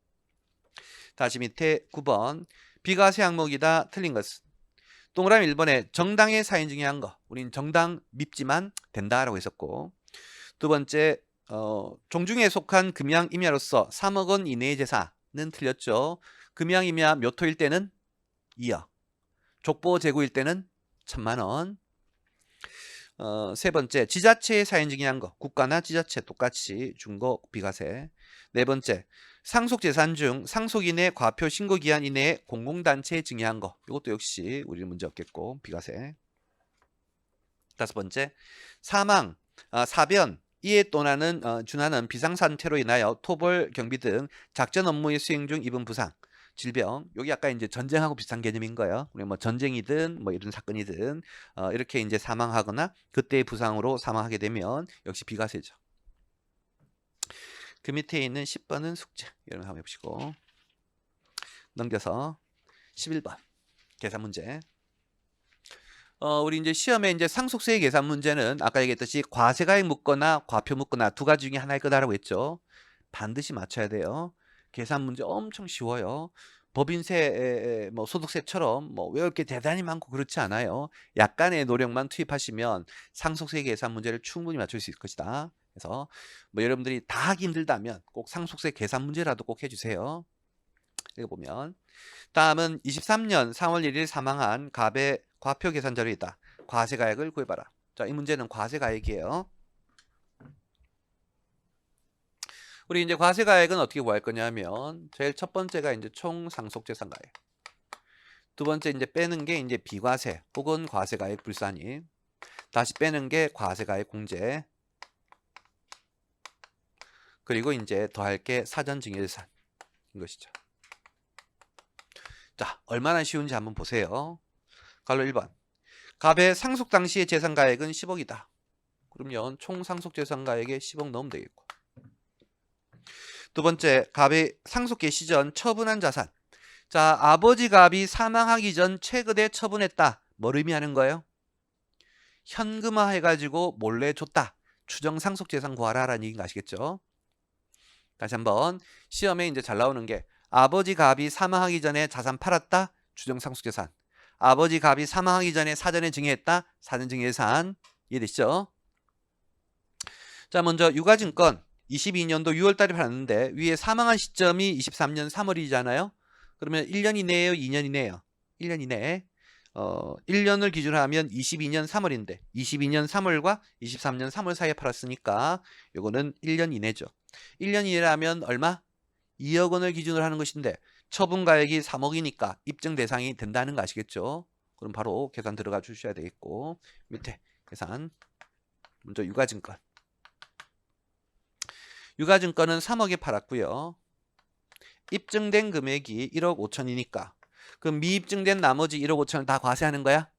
다시 밑에 9번, 비과세 항목이다. 틀린 것은 동그라미 1번에 정당의 사인 증여한 거. 우린 정당 밉지만 된다라고 했었고 두 번째, 종중에 속한 금양임야로서 3억 원 이내의 재산은 틀렸죠. 금양임야 몇 호일 때는 2억. 족보 재고일 때는 1,000만 원. 세 번째, 지자체의 사인 증여한 거. 국가나 지자체 똑같이 준 거 비과세. 네 번째, 상속재산 중 상속인의 과표 신고기한 이내에 공공단체에 증여한 거. 이것도 역시 우리는 문제 없겠고 비과세. 다섯 번째, 사망, 사변, 이에 또나는 준하는 비상사태로 인하여 토벌, 경비 등 작전 업무의 수행 중 입은 부상, 질병. 여기 아까 이제 전쟁하고 비슷한 개념인 거예요. 우리 뭐 전쟁이든 뭐 이런 사건이든 이렇게 이제 사망하거나 그때의 부상으로 사망하게 되면 역시 비과세죠. 그 밑에 있는 10번은 숙제. 여러분 한번 해보시고 넘겨서 11번 계산 문제. 우리 이제 시험에 이제 상속세 계산 문제는 아까 얘기했듯이 과세가액 묻거나 과표 묻거나 두 가지 중에 하나일 거다라고 했죠. 반드시 맞춰야 돼요. 계산 문제 엄청 쉬워요. 법인세, 뭐 소득세처럼 뭐 외울 게 대단히 많고 그렇지 않아요. 약간의 노력만 투입하시면 상속세 계산 문제를 충분히 맞출 수 있을 것이다. 그래서 뭐 여러분들이 다 하기 힘들다면 꼭 상속세 계산 문제라도 꼭 해주세요. 읽어보면 다음은 23년 3월 1일 사망한 갑의 과표 계산 자료이다. 과세가액을 구해봐라. 자, 이 문제는 과세가액이에요. 우리 이제 과세가액은 어떻게 구할 거냐면 제일 첫 번째가 이제 총 상속재산가액. 두 번째 이제 빼는 게 이제 비과세 혹은 과세가액 불산입. 다시 빼는 게 과세가액 공제. 그리고 이제 더할 게 사전증여재산인 것이죠. 자, 얼마나 쉬운지 한번 보세요. 갈로 1번. 갑의 상속 당시의 재산가액은 10억이다. 그러면 총 상속재산가액에 10억 넣으면 되겠고. 두 번째, 갑의 상속 개시 전 처분한 자산. 자, 아버지 갑이 사망하기 전 최근에 처분했다. 뭘 의미하는 거예요? 현금화 해가지고 몰래 줬다. 추정 상속재산 구하라 라는 얘기인 거 아시겠죠? 다시 한번 시험에 이제 잘 나오는 게 아버지 갑이 사망하기 전에 자산 팔았다. 추정 상속재산. 아버지 갑이 사망하기 전에 사전에 증여했다. 사전 증여재산. 이해되시죠? 자, 먼저 유가증권 22년도 6월 달에 팔았는데 위에 사망한 시점이 23년 3월이잖아요. 그러면 1년 이내예요, 2년 이내예요? 1년 이내. 1년을 기준으로 하면 22년 3월인데 22년 3월과 23년 3월 사이에 팔았으니까 요거는 1년 이내죠. 1년 이내라면 얼마? 2억 원을 기준으로 하는 것인데 처분가액이 3억이니까 입증 대상이 된다는 거 아시겠죠? 그럼 바로 계산 들어가 주셔야 되겠고 밑에 계산 먼저 유가증권. 유가증권은 3억에 팔았고요. 입증된 금액이 1억 5천이니까 그럼 미입증된 나머지 1억 5천을 다 과세하는 거야?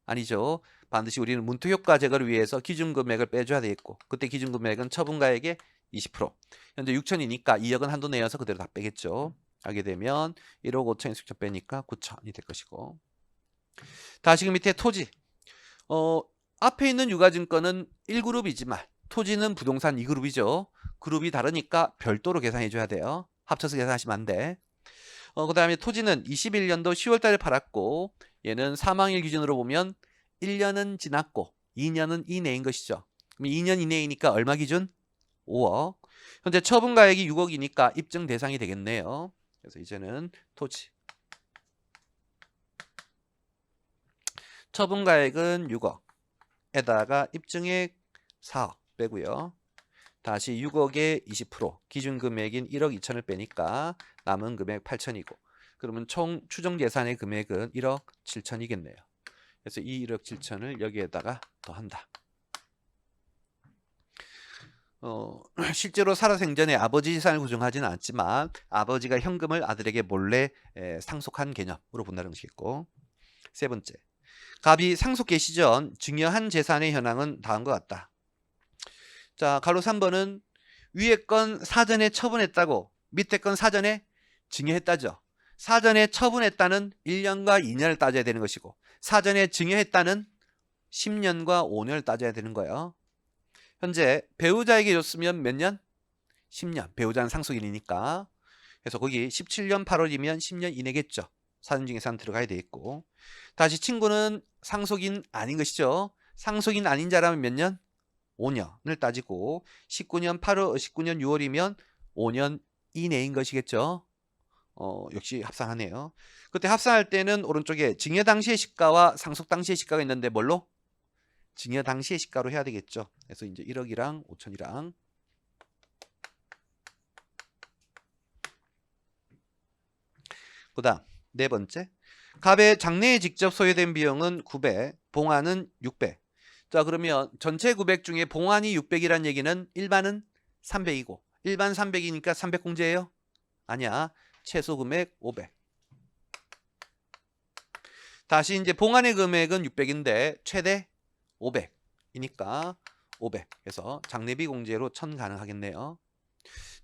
아니죠. 반드시 우리는 문토효과 제거를 위해서 기준금액을 빼줘야 되겠고 그때 기준금액은 처분가액의 20%. 현재 6천이니까 2억은 한도 내어서 그대로 다 빼겠죠. 하게 되면 1억 5천이 직접 빼니까 9천이 될 것이고 다시 그 밑에 토지. 앞에 있는 유가증권은 1그룹이지만 토지는 부동산 2그룹이죠. 그룹이 다르니까 별도로 계산해 줘야 돼요. 합쳐서 계산하시면 안 돼. 그 다음에 토지는 21년도 10월 달에 팔았고 얘는 사망일 기준으로 보면 1년은 지났고 2년은 이내인 것이죠. 그럼 2년 이내이니까 얼마 기준? 5억. 현재 처분가액이 6억이니까 입증 대상이 되겠네요. 그래서 이제는 토지. 처분가액은 6억에다가 입증액 4억 빼고요. 다시 6억에 20% 기준금액인 1억 2천을 빼니까 남은 금액 8천이고 그러면 총 추정예산의 금액은 1억 7천이겠네요. 그래서 이 1억 7천을 여기에다가 더한다. 실제로 살아생전에 아버지 재산을 구정하지는 않지만 아버지가 현금을 아들에게 몰래 상속한 개념으로 본다는 것이겠고 세 번째, 갑이 상속 개시 전 증여한 재산의 현황은 다음과 같다. 자, 가로 3번은 위에 건 사전에 처분했다고 밑에 건 사전에 증여했다죠. 사전에 처분했다는 1년과 2년을 따져야 되는 것이고 사전에 증여했다는 10년과 5년을 따져야 되는 거예요. 현재 배우자에게 줬으면 몇 년? 10년. 배우자는 상속인이니까. 그래서 거기 17년 8월이면 10년 이내겠죠. 사전증여산 들어가야 되겠고 다시 친구는 상속인 아닌 것이죠. 상속인 아닌 자라면 몇 년? 5년을 따지고 19년 6월이면 5년 이내인 것이겠죠. 역시 합산하네요. 그때 합산할 때는 오른쪽에 증여 당시의 시가와 상속 당시의 시가가 있는데 뭘로? 증여 당시의 시가로 해야 되겠죠. 그래서 이제 1억이랑 5천이랑 그다음 네 번째, 갑의 장래에 직접 소요된 비용은 9배, 봉환은 6배. 자, 그러면 전체 900 중에 봉환이 600이란 얘기는 일반은 300이고 일반 300이니까 300 공제예요? 아니야. 최소 금액 500. 다시 이제 봉환의 금액은 600인데 최대 500이니까 500. 그래서 장례비 공제로 1000 가능하겠네요.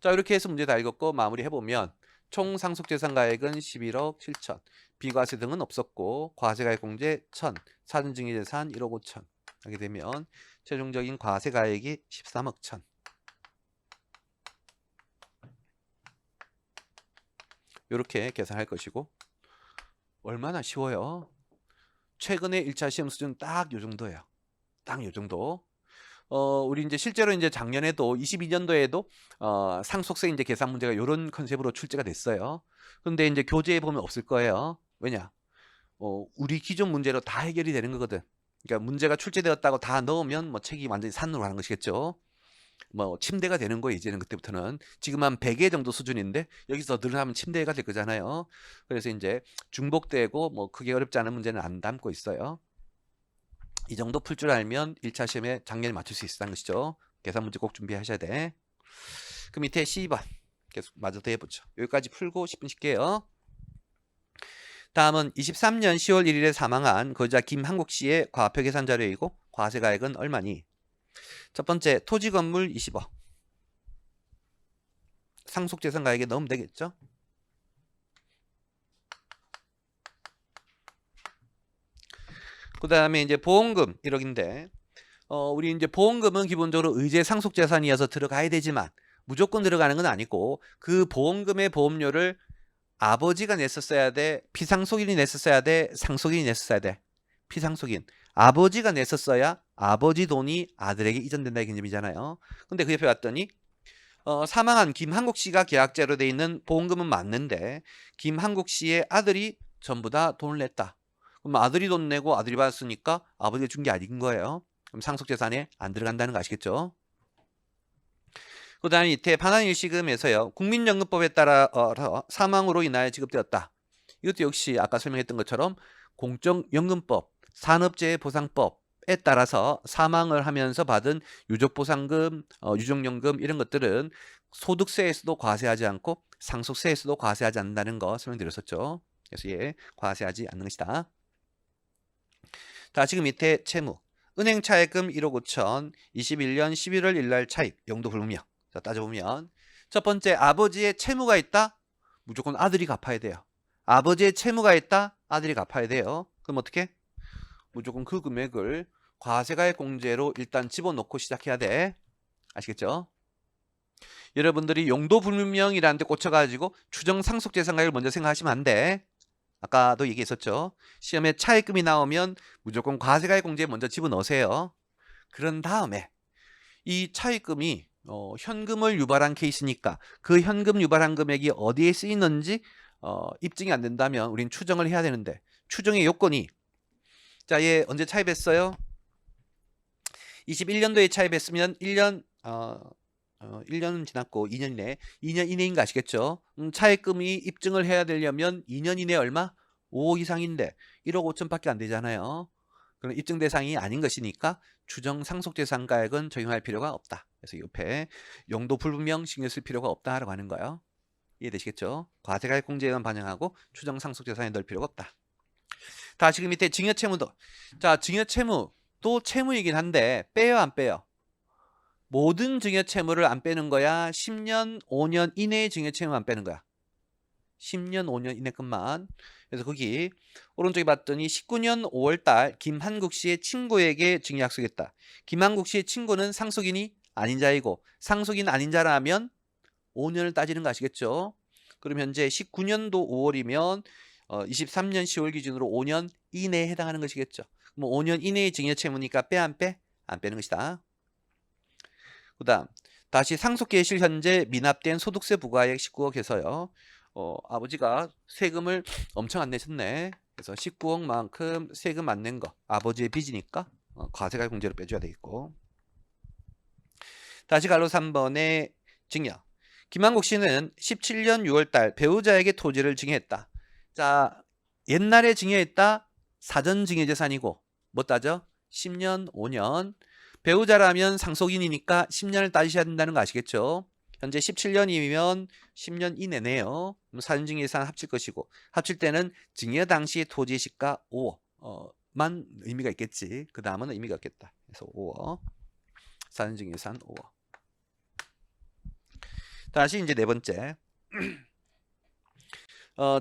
자, 이렇게 해서 문제 다 읽었고 마무리 해보면 총 상속재산가액은 11억 7천, 비과세 등은 없었고 과세가액 공제 1000, 사전증여재산 1억 5천 하게 되면 최종적인 과세가액이 13억 1천. 이렇게 계산할 것이고 얼마나 쉬워요. 최근에 1차 시험 수준 딱 요 정도예요. 딱 요 정도. 우리 이제 실제로 이제 작년에도 22년도에도 상속세 이제 계산 문제가 이런 컨셉으로 출제가 됐어요. 근데 이제 교재에 보면 없을 거예요. 왜냐? 우리 기존 문제로 다 해결이 되는 거거든. 그러니까 문제가 출제되었다고 다 넣으면 뭐 책이 완전히 산으로 가는 것이겠죠. 뭐 침대가 되는 거예요. 이제는 그때부터는 지금 한 100회 정도 수준인데 여기서 늘어나면 침대가 될 거잖아요. 그래서 이제 중복되고 뭐 크게 어렵지 않은 문제는 안 담고 있어요. 이 정도 풀 줄 알면 1차 시험에 작년에 맞출 수 있다는 것이죠. 계산 문제 꼭 준비하셔야 돼. 그 밑에 C번 계속 마저 더 해보죠. 여기까지 풀고 10분 쉴게요. 다음은 23년 10월 1일에 사망한 거주자 김한국 씨의 과표 계산 자료이고 과세가액은 얼마니? 첫 번째, 토지 건물 20억. 상속재산가액에 넣으면 되겠죠? 그 다음에 이제 보험금 1억인데, 우리 이제 보험금은 기본적으로 의제 상속재산이어서 들어가야 되지만, 무조건 들어가는 건 아니고 그 보험금의 보험료를 아버지가 냈었어야 돼? 피상속인이 냈었어야 돼? 상속인이 냈었어야 돼? 피상속인. 아버지가 냈었어야 아버지 돈이 아들에게 이전된다는 개념이잖아요. 근데 그 옆에 왔더니 사망한 김한국 씨가 계약자로 돼 있는 보험금은 맞는데 김한국 씨의 아들이 전부 다 돈을 냈다. 그럼 아들이 돈 내고 아들이 받았으니까 아버지가 준 게 아닌 거예요. 그럼 상속재산에 안 들어간다는 거 아시겠죠? 그 다음에 밑에 반환일시금에서요. 국민연금법에 따라 사망으로 인하여 지급되었다. 이것도 역시 아까 설명했던 것처럼 공적연금법, 산업재해보상법에 따라서 사망을 하면서 받은 유족보상금, 유족연금 이런 것들은 소득세에서도 과세하지 않고 상속세에서도 과세하지 않는다는 거 설명드렸었죠. 그래서 예, 과세하지 않는 것이다. 자, 지금 밑에 채무. 은행 차액금 1억 5천, 21년 11월 1일 차입, 용도 불분명. 자, 따져보면 첫 번째, 아버지의 채무가 있다? 무조건 아들이 갚아야 돼요. 아버지의 채무가 있다? 아들이 갚아야 돼요. 그럼 어떻게? 무조건 그 금액을 과세가액 공제로 일단 집어넣고 시작해야 돼. 아시겠죠? 여러분들이 용도 불분명이라는 데 꽂혀가지고 추정 상속재산가액을 먼저 생각하시면 안 돼. 아까도 얘기했었죠. 시험에 차액금이 나오면 무조건 과세가액 공제에 먼저 집어넣으세요. 그런 다음에 이 차액금이 현금을 유발한 케이스니까 그 현금 유발한 금액이 어디에 쓰이는지 입증이 안 된다면 우린 추정을 해야 되는데 추정의 요건이 자, 얘 언제 차입했어요? 21년도에 차입했으면 1년 1년은 지났고 2년 이내 2년 이내인 거 아시겠죠? 차액금이 입증을 해야 되려면 2년 이내 얼마? 5억 이상인데 1억 5천밖에 안 되잖아요. 그럼 입증 대상이 아닌 것이니까 추정 상속재산가액은 적용할 필요가 없다. 그래서 옆에 용도 불분명 신경 쓸 필요가 없다라고 하는 거예요. 이해되시겠죠? 과세가액 공제에만 반영하고 추정 상속재산에 넣을 필요가 없다. 다 지금 밑에 증여채무도. 자, 증여채무도 채무이긴 한데 빼요 안 빼요? 모든 증여채무를 안 빼는 거야? 10년, 5년 이내의 증여채무 안 빼는 거야? 10년, 5년 이내 것만. 그래서 거기 오른쪽에 봤더니 19년 5월달 김한국 씨의 친구에게 증여 약속했다. 김한국 씨의 친구는 상속인이 아닌 자이고 상속인 아닌 자라면 5년을 따지는 거 아시겠죠? 그럼 현재 19년도 5월이면 23년 10월 기준으로 5년 이내에 해당하는 것이겠죠. 그럼 5년 이내의 증여채무니까 빼 안 빼? 안 빼는 것이다. 그 다음 다시 상속계실 현재 미납된 소득세 부과액 19억에서요. 아버지가 세금을 엄청 안 내셨네. 그래서 19억만큼 세금 안 낸 거 아버지의 빚이니까 과세가액 공제로 빼줘야 되겠고. 다시 가로 3번에 증여. 김한국 씨는 17년 6월달 배우자에게 토지를 증여했다. 자, 옛날에 증여했다. 사전 증여재산이고 뭐 따져? 10년, 5년. 배우자라면 상속인이니까 10년을 따지셔야 된다는 거 아시겠죠? 현재 17년이면 10년 이내네요. 사전증여재산 합칠 것이고 합칠 때는 증여 당시 토지 시가 5억만 의미가 있겠지. 그 다음은 의미가 없겠다. 그래서 5억. 사전증여재산 5억. 다시 이제 네 번째.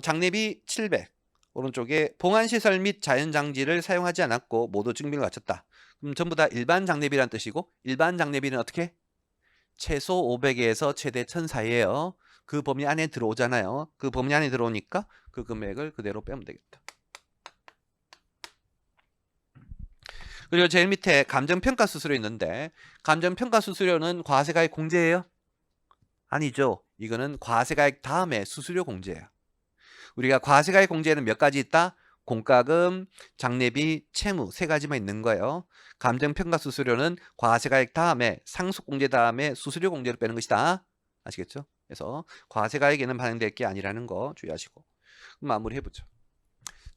장례비 700. 오른쪽에 봉안시설 및 자연장지를 사용하지 않았고 모두 증빙을 갖췄다. 그럼 전부 다 일반 장례비라는 뜻이고 일반 장례비는 어떻게? 최소 500에서 최대 1000 사이에요. 그 범위 안에 들어오잖아요. 그 범위 안에 들어오니까 그 금액을 그대로 빼면 되겠다. 그리고 제일 밑에 감정평가 수수료 있는데 감정평가 수수료는 과세가액 공제예요? 아니죠. 이거는 과세가액 다음에 수수료 공제예요. 우리가 과세가액 공제는 몇 가지 있다? 공과금, 장례비, 채무 세 가지만 있는 거예요. 감정평가 수수료는 과세가액 다음에 상속공제 다음에 수수료 공제를 빼는 것이다. 아시겠죠? 그래서 과세가액에는 반영될 게 아니라는 거 주의하시고 마무리해보죠.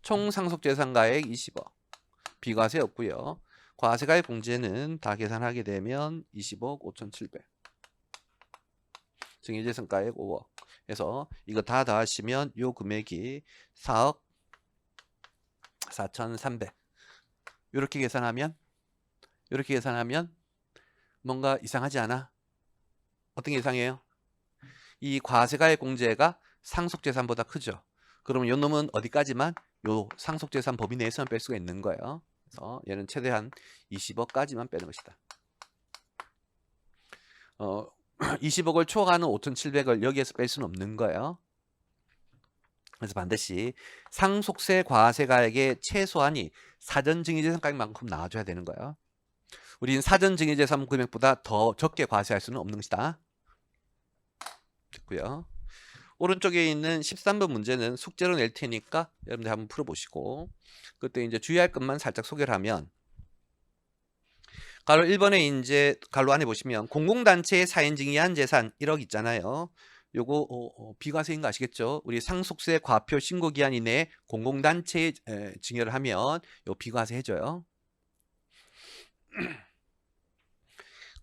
총 상속재산가액 20억. 비과세 없고요. 과세가액 공제는 다 계산하게 되면 20억 5,700. 증여재산가액 5억. 그래서 이거 다 더하시면 요 금액이 4억 4,300. 이렇게 계산하면 뭔가 이상하지 않아? 어떤 게 이상해요? 이 과세가액 공제가 상속재산보다 크죠. 그러면 요 놈은 어디까지만? 요 상속재산 범위 내에서만 뺄 수가 있는 거예요. 그래서 얘는 최대한 20억까지만 빼는 것이다. 20억을 초과하는 5,700을 여기에서 뺄 수는 없는 거예요. 그래서 반드시 상속세 과세가액의 최소한이 사전증여재산가액만큼 나와줘야 되는 거예요. 우리는 사전증여재산 금액보다 더 적게 과세할 수는 없는 것이다. 됐고요. 오른쪽에 있는 13번 문제는 숙제로 낼 테니까 여러분들 한번 풀어보시고, 그때 이제 주의할 것만 살짝 소개를 하면, 가로 1번에 이제 가로 안에 보시면 공공단체의 사연증여한 재산 1억 있잖아요. 요거 비과세인 거 아시겠죠? 우리 상속세 과표 신고 기한 이내에 공공단체에 증여를 하면 요 비과세 해줘요.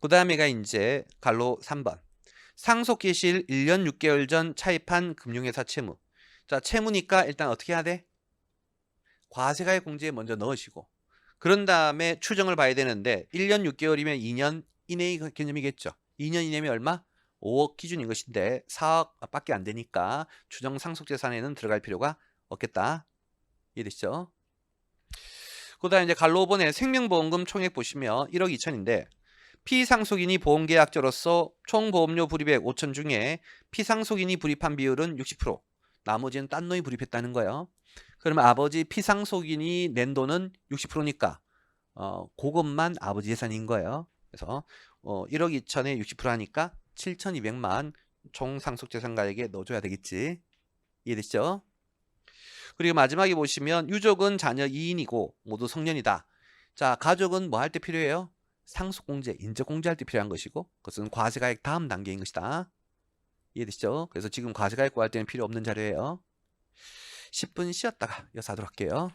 그 다음에가 이제 가로 3번. 상속 개시일 1년 6개월 전 차입한 금융회사 채무. 자, 채무니까 일단 어떻게 해야 돼? 과세가액 공제에 먼저 넣으시고, 그런 다음에 추정을 봐야 되는데 1년 6개월이면 2년 이내의 개념이겠죠. 2년 이내면 얼마? 5억 기준인 것인데 4억 밖에 안 되니까 추정 상속재산에는 들어갈 필요가 없겠다. 이해되시죠? 그 다음에 이제 갈로 5번에 생명보험금 총액 보시면 1억 2천인데 피상속인이 보험계약자로서 총보험료 불입액 5천 중에 피상속인이 불입한 비율은 60%, 나머지는 딴 놈이 불입했다는 거예요. 그러면 아버지 피상속인이 낸 돈은 60%니까 그것만 아버지 재산인 거예요. 그래서 1억 2천에 60% 하니까 7,200만 총 상속재산가액에 넣어줘야 되겠지. 이해되시죠? 그리고 마지막에 보시면 유족은 자녀 2인이고 모두 성년이다. 자, 가족은 뭐 할 때 필요해요? 상속공제, 인적공제할 때 필요한 것이고 그것은 과세가액 다음 단계인 것이다. 이해되시죠? 그래서 지금 과세가액 구할 때는 필요 없는 자료예요. 10분 쉬었다가 이어서 하도록 할게요.